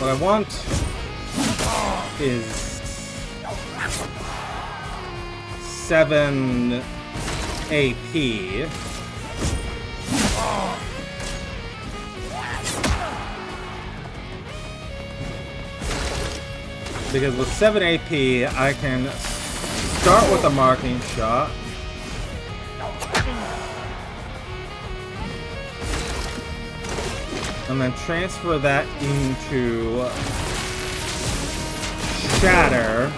[SPEAKER 1] what I want is 7 AP. Because with 7 AP, I can start with a marking shot. And then transfer that into Shatter.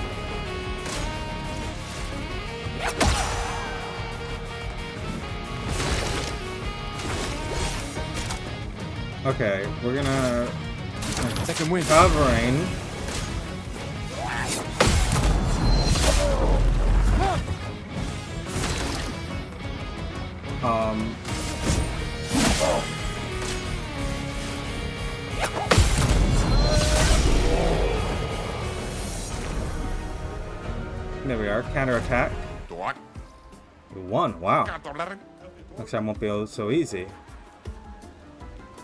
[SPEAKER 1] Okay, we're gonna
[SPEAKER 2] second win.
[SPEAKER 1] Covering. There we are, counterattack. We won, wow. Next time won't be so easy.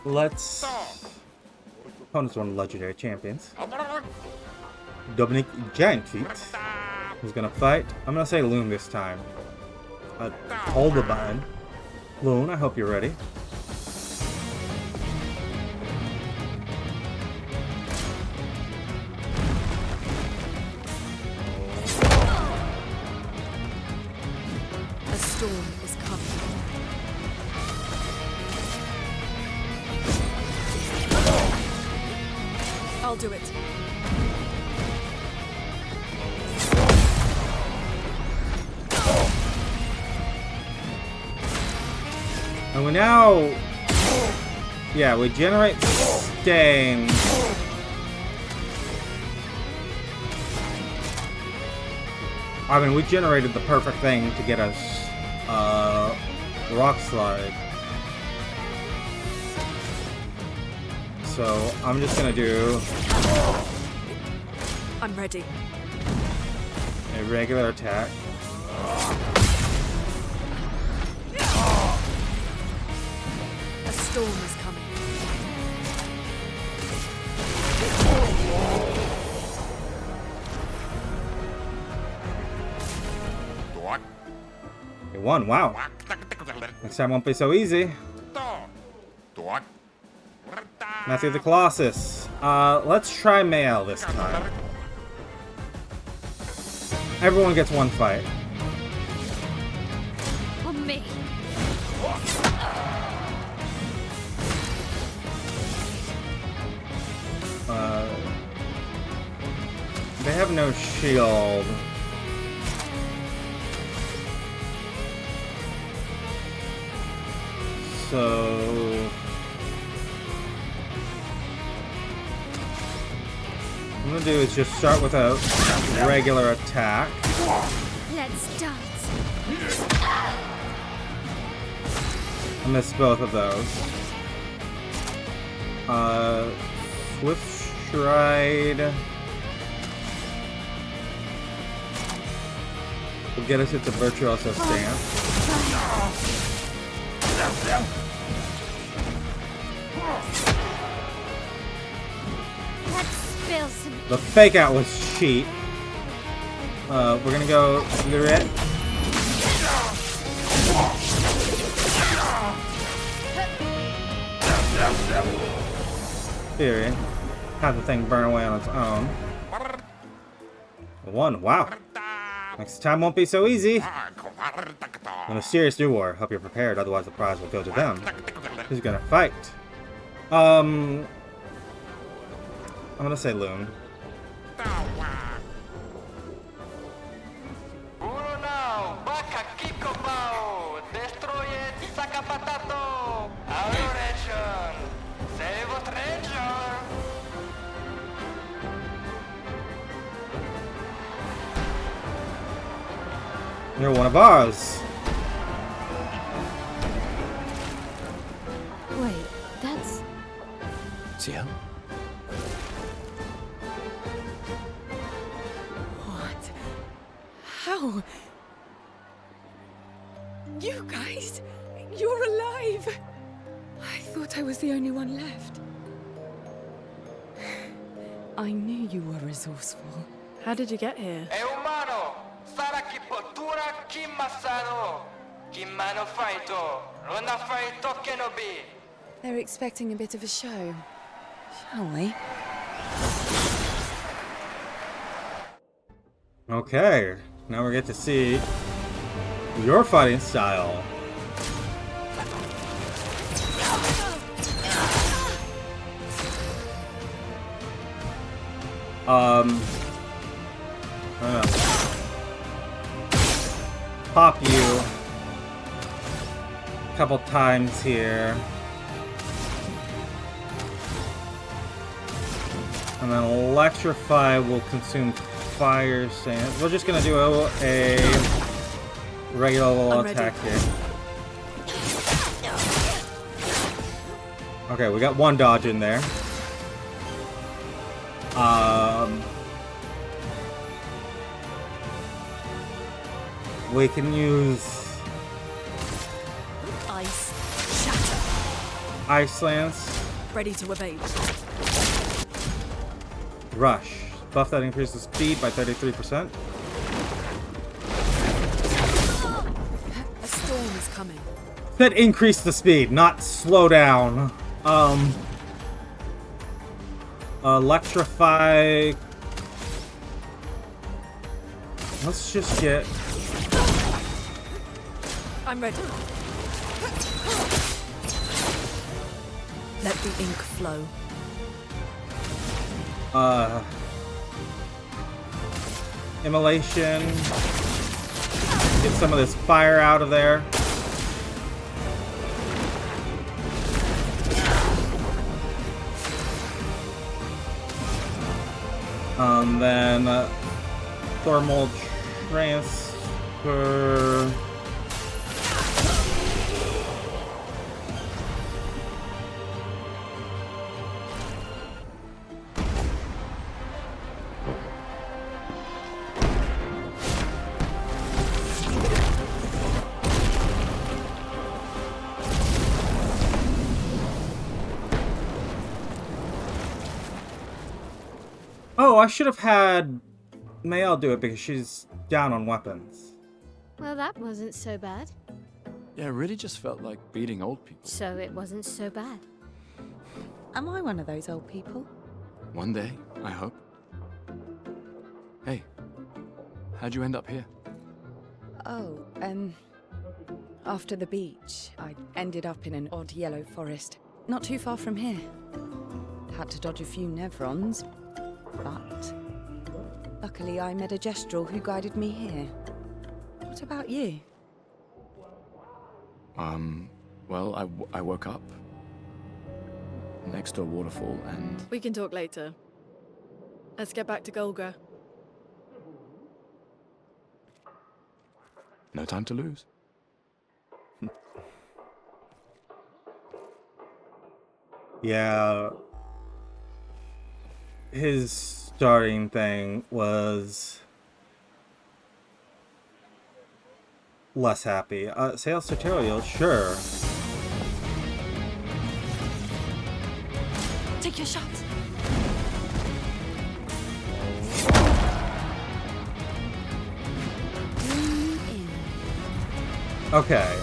[SPEAKER 1] Let's... Opponent's one of the legendary champions. Dominic Giant Feet. Who's gonna fight? I'm gonna say Loon this time. Hold the button. Loon, I hope you're ready.
[SPEAKER 4] A storm is coming. I'll do it.
[SPEAKER 1] And we now... Yeah, we generate stain. I mean, we generated the perfect thing to get us Rock Slide. So, I'm just gonna do...
[SPEAKER 4] I'm ready.
[SPEAKER 1] A regular attack.
[SPEAKER 4] A storm is coming.
[SPEAKER 1] We won, wow. Next time won't be so easy. Matthew the Colossus. Let's try Mael this time. Everyone gets one fight.
[SPEAKER 3] On me.
[SPEAKER 1] They have no shield. So... what I'm gonna do is just start with a regular attack.
[SPEAKER 3] Let's dance.
[SPEAKER 1] I missed both of those. Swift Stride. will get us into Virtuoso stance.
[SPEAKER 3] That spills some.
[SPEAKER 1] The fake out was cheap. We're gonna go Beret. Herein. Have the thing burn away on its own. 1. Wow. Next time won't be so easy. The mysterious new war. Hope you're prepared, otherwise the prize will go to them. Who's gonna fight? I'm gonna say Loon. You're one of ours.
[SPEAKER 3] Wait, that's.
[SPEAKER 2] Sia?
[SPEAKER 4] What? How? You guys? You're alive! I thought I was the only one left. I knew you were resourceful.
[SPEAKER 8] How did you get here?
[SPEAKER 4] They're expecting a bit of a show. Shall we?
[SPEAKER 1] Okay, now we get to see your fighting style. Pop you a couple times here. And then electrify will consume fire sand. We're just gonna do a regular attack here. Okay, we got one dodge in there. We can use
[SPEAKER 8] Ice. Shatter.
[SPEAKER 1] Ice Lance.
[SPEAKER 8] Ready to evade.
[SPEAKER 1] Rush. Buff that increases speed by 33%.
[SPEAKER 8] A storm is coming.
[SPEAKER 1] That increase the speed, not slow down. Electrify. Let's just get.
[SPEAKER 8] I'm ready. Let the ink flow.
[SPEAKER 1] Immolation. Get some of this fire out of there. Then thermal transfer. Oh, I should have had Mayel do it because she's down on weapons.
[SPEAKER 3] Well, that wasn't so bad.
[SPEAKER 2] Yeah, it really just felt like beating old people.
[SPEAKER 3] So it wasn't so bad.
[SPEAKER 4] Am I one of those old people?
[SPEAKER 2] One day, I hope. Hey, how'd you end up here?
[SPEAKER 4] Oh, after the beach, I ended up in an odd yellow forest, not too far from here. Had to dodge a few Nevrons, but luckily I met a Gestral who guided me here. What about you?
[SPEAKER 2] Well, I woke up next to a waterfall and...
[SPEAKER 8] We can talk later. Let's get back to Golgra.
[SPEAKER 2] No time to lose.
[SPEAKER 1] Yeah. His starting thing was less happy. Sales tutorial, sure.
[SPEAKER 8] Take your shot.
[SPEAKER 1] Okay.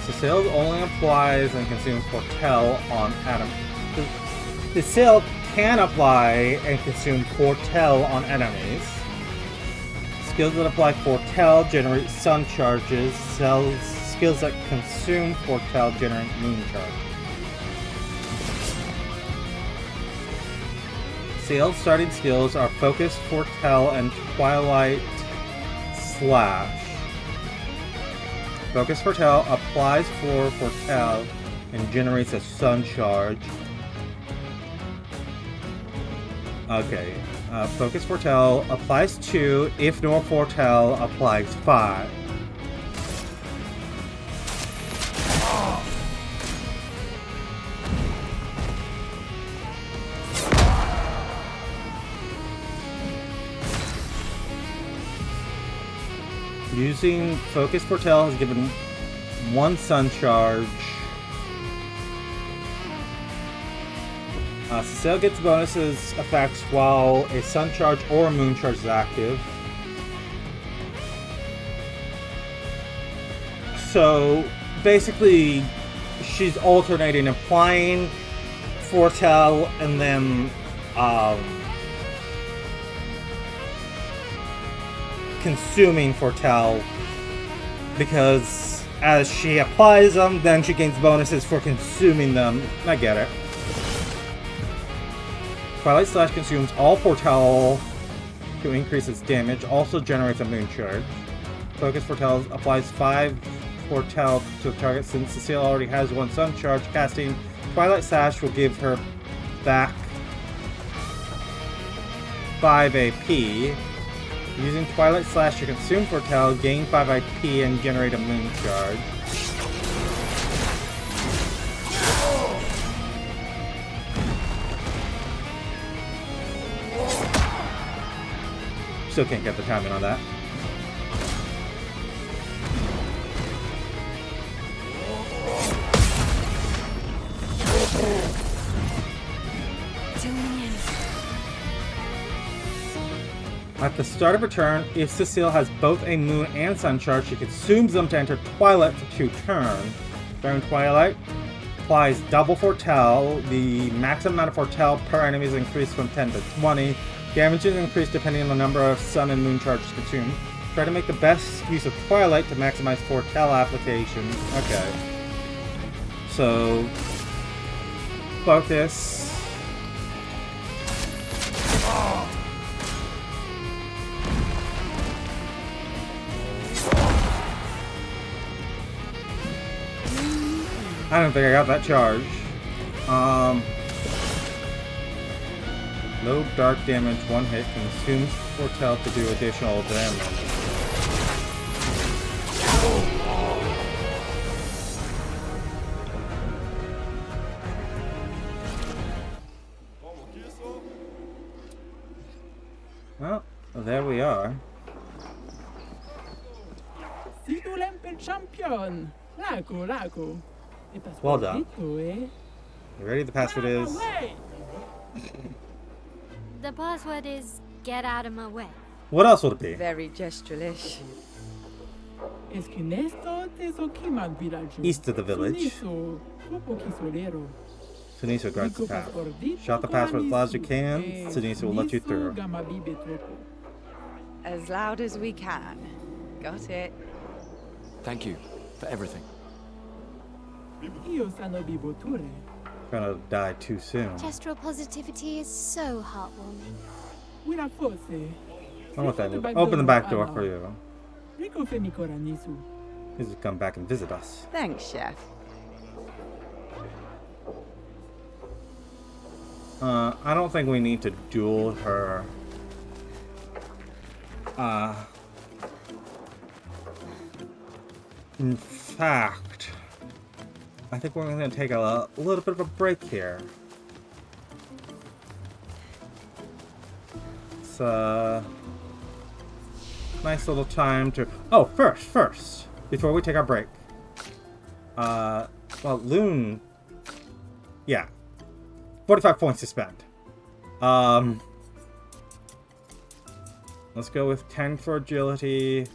[SPEAKER 1] So sales only applies and consumes Foretell on Adam. The sail can apply and consume Foretell on enemies. Skills that apply Foretell generate sun charges. Skills that consume Foretell generate moon charges. Sail's starting skills are Focus, Foretell, and Twilight Slash. Focus Foretell applies for Foretell and generates a sun charge. Okay. Focus Foretell applies 2, if no Foretell applies 5. Using Focus Foretell has given 1 sun charge. Cecile gets bonuses effects while a sun charge or a moon charge is active. So basically, she's alternating applying Foretell and then consuming Foretell, because as she applies them, then she gains bonuses for consuming them. I get it. Twilight Slash consumes all Foretell to increase its damage, also generates a moon charge. Focus Foretell applies 5 Foretell to the target. Since Cecile already has 1 sun charge, casting Twilight Slash will give her back 5 AP. Using Twilight Slash to consume Foretell, gain 5 IP and generate a moon charge. Still can't get the timing on that. At the start of her turn, if Cecile has both a moon and sun charge, she consumes them to enter Twilight for 2 turns. During Twilight, applies double Foretell. The maximum amount of Foretell per enemy is increased from 10 to 20. Damage is increased depending on the number of sun and moon charges consumed. Try to make the best use of Twilight to maximize Foretell application. Okay. So, focus. I don't think I got that charge. Low dark damage, 1 hit, consumes Foretell to do additional damage. Well, there we are.
[SPEAKER 6] champion. Lago.
[SPEAKER 1] Well done. You ready? The password is...
[SPEAKER 3] The password is get out of my way.
[SPEAKER 1] What else would it be?
[SPEAKER 4] Very gestural-ish.
[SPEAKER 1] East of the village. Sunisa guards the path. Shout the password as loud as you can. Sunisa will let you through.
[SPEAKER 4] As loud as we can. Got it.
[SPEAKER 2] Thank you for everything.
[SPEAKER 1] Gonna die too soon.
[SPEAKER 3] Gestral positivity is so heartwarming.
[SPEAKER 1] I want that. Open the back door for you. Please come back and visit us.
[SPEAKER 4] Thanks, Chef.
[SPEAKER 1] I don't think we need to duel her. In fact, I think we're going to take a little bit of a break here. It's a nice little time to... Oh, first. before we take our break. Well, Loon... Yeah. 45 points to spend. Let's go with 10 for agility.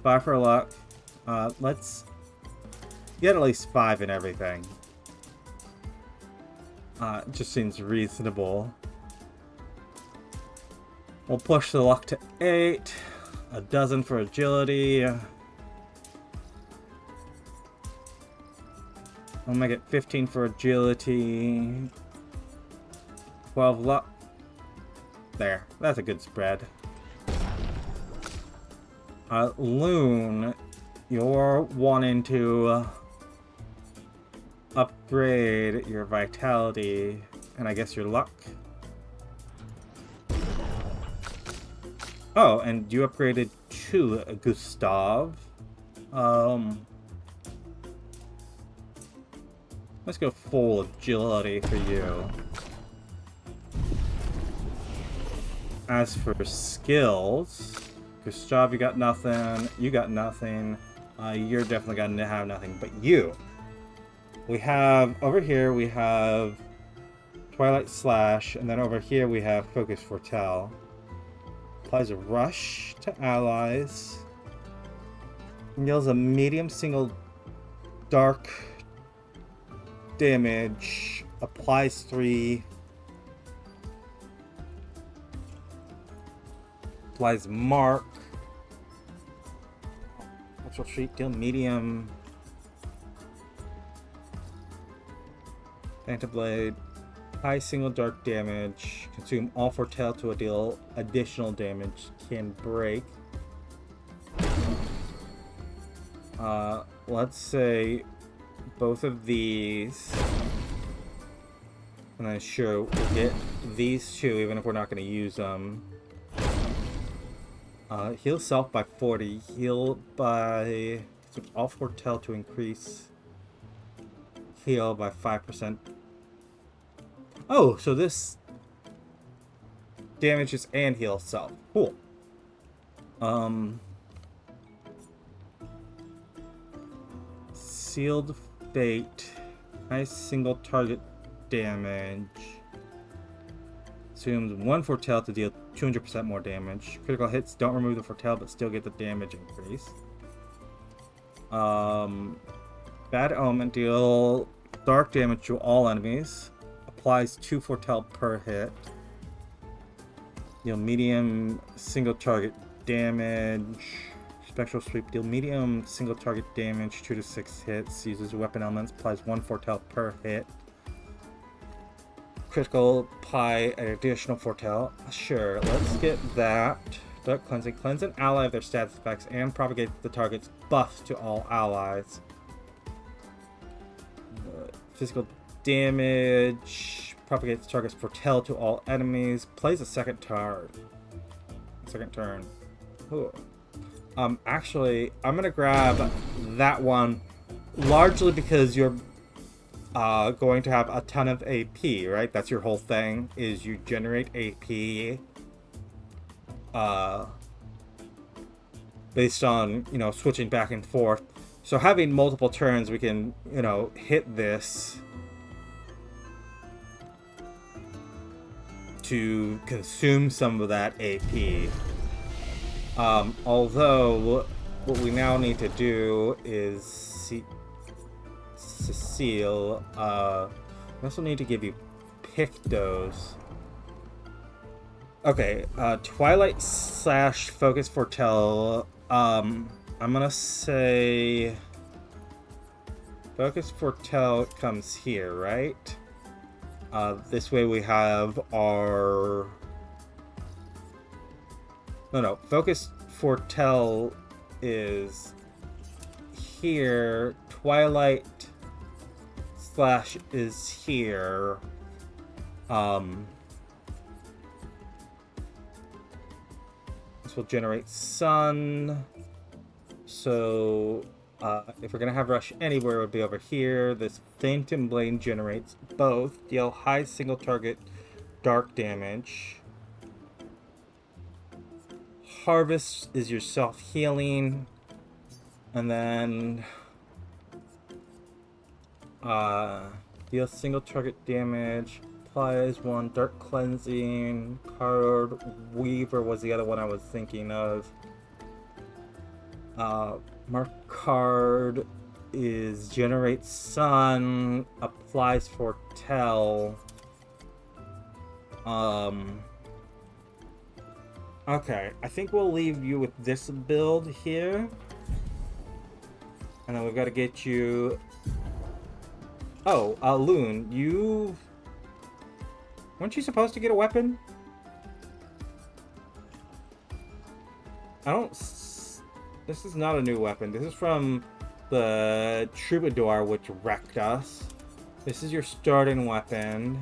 [SPEAKER 1] 5 for luck. Let's get at least 5 in everything. It just seems reasonable. We'll push the luck to 8. A dozen for agility. I'll make it 15 for agility. 12 luck. There. That's a good spread. Loon, you're wanting to upgrade your vitality and I guess your luck. Oh, and you upgraded to Gustave. Let's go full agility for you. As for skills, Gustave, you got nothing. You got nothing. You're definitely gonna have nothing. But you, we have over here. We have Twilight Slash, and then over here we have Focus Foretell. Applies a rush to allies. Deals a medium single dark damage. Applies 3. Applies mark. Natural treat, deal medium. Phantom Blade. High single dark damage. Consume all foretell to deal additional damage. Can break. Let's say both of these. And then sure, we'll get these two even if we're not going to use them. Heal self by 40. Heal by... all foretell to increase. Heal by 5%. Oh, so this damages and heals self. Cool. Sealed Fate. Nice single target damage. Assumes 1 foretell to deal 200% more damage. Critical hits don't remove the foretell but still get the damage increase. Bad Omen, deal dark damage to all enemies. Applies 2 foretell per hit. Deal medium single target damage. Spectral Sweep, deal medium single target damage 2 to 6 hits. Uses weapon elements. Applies 1 foretell per hit. Critical apply an additional foretell. Sure, let's get that. Dark Cleansing. Cleanse an ally of their status effects and propagate the target's buffs to all allies. Physical damage. Propagates the target's foretell to all enemies. Plays a second turn. Ooh. Actually, I'm gonna grab that one largely because you're going to have a ton of AP, right? That's your whole thing, is you generate AP based on, you know, switching back and forth. So having multiple turns, we can, you know, hit this to consume some of that AP. Although, what we now need to do is Cecile, we also need to give you Pictos. Okay, Twilight Slash Focus Foretell. I'm gonna say Focus Foretell comes here, right? This way we have our... No, Focus Foretell is here. Twilight Slash is here. This will generate Sun. So, if we're gonna have Rush anywhere, it would be over here. This Phantom Blade generates both. Deal high single target dark damage. Harvest is your self-healing. And then deal single target damage, applies 1 dark cleansing, card weaver was the other one I was thinking of. Mark card is generate sun, applies foretell. Okay, I think we'll leave you with this build here. And then we've got to get you... Oh, Loon, you... Weren't you supposed to get a weapon? I don't... This is not a new weapon. This is from the Troubadour, which wrecked us. This is your starting weapon.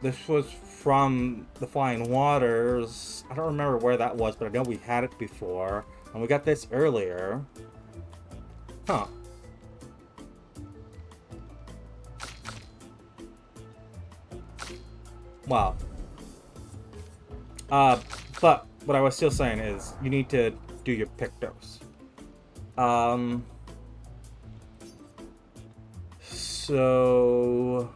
[SPEAKER 1] This was from the Flying Waters. I don't remember where that was, but I know we had it before. And we got this earlier. Huh. Wow. But what I was still saying is you need to do your Pictos. So...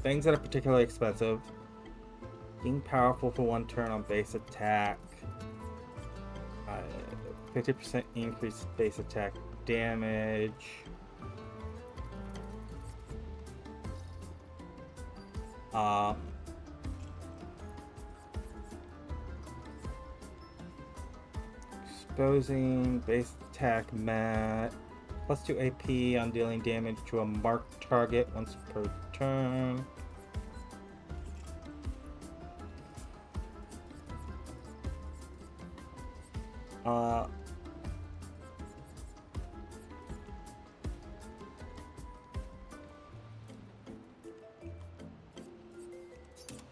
[SPEAKER 1] things that are particularly expensive. Being powerful for 1 turn on base attack. 50% increase base attack damage. Exposing base attack mat. +2 AP on dealing damage to a marked target once per turn.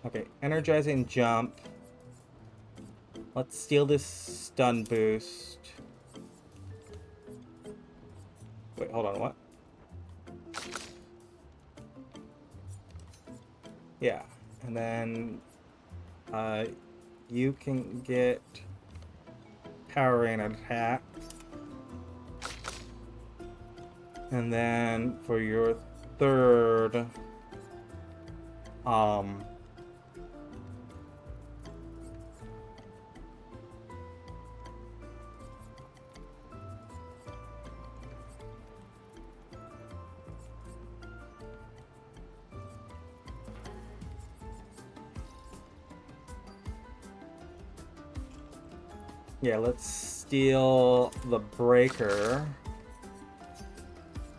[SPEAKER 1] Okay, energizing jump. Let's steal this stun boost. Wait, hold on, what? Yeah, and then you can get power rain attack. And then for your third, yeah, let's steal the breaker.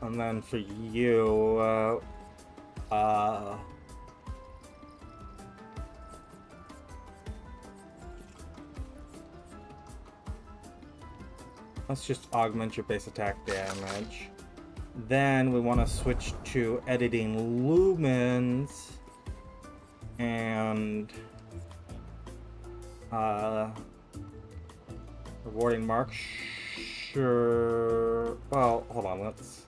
[SPEAKER 1] And then for you, let's just augment your base attack damage. Then we want to switch to editing lumens and rewarding mark. Sure. Well, hold on. Let's.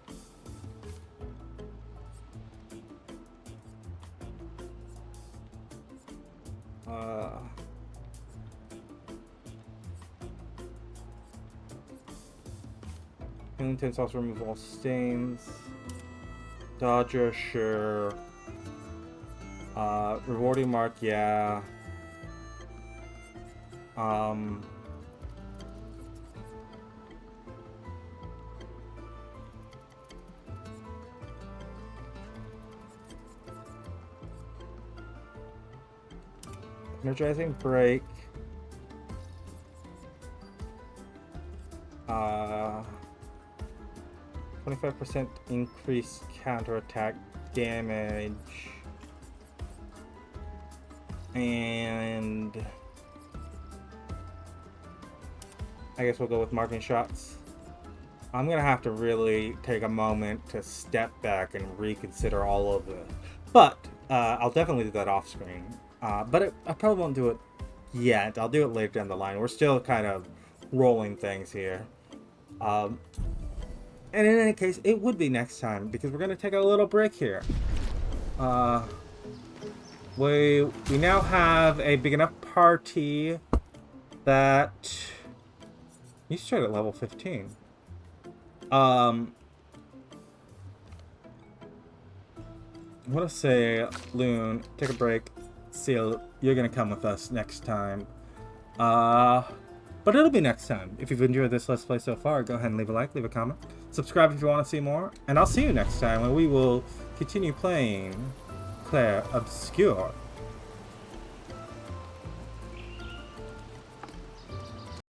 [SPEAKER 1] Healing Tints also remove all stains. Dodger, sure. Rewarding mark, yeah. Energizing break. 25% increased counterattack damage. And I guess we'll go with marking shots. I'm gonna have to really take a moment to step back and reconsider all of it. But I'll definitely do that off screen. But I probably won't do it yet. I'll do it later down the line. We're still kind of rolling things here. And in any case, it would be next time, because we're going to take a little break here. We now have a big enough party that... You start at level 15. I want to say, Loon, take a break. Seal, you're going to come with us next time. But it'll be next time. If you've enjoyed this Let's Play so far, go ahead and leave a like, leave a comment. Subscribe if you want to see more. And I'll see you next time when we will continue playing Clair Obscur.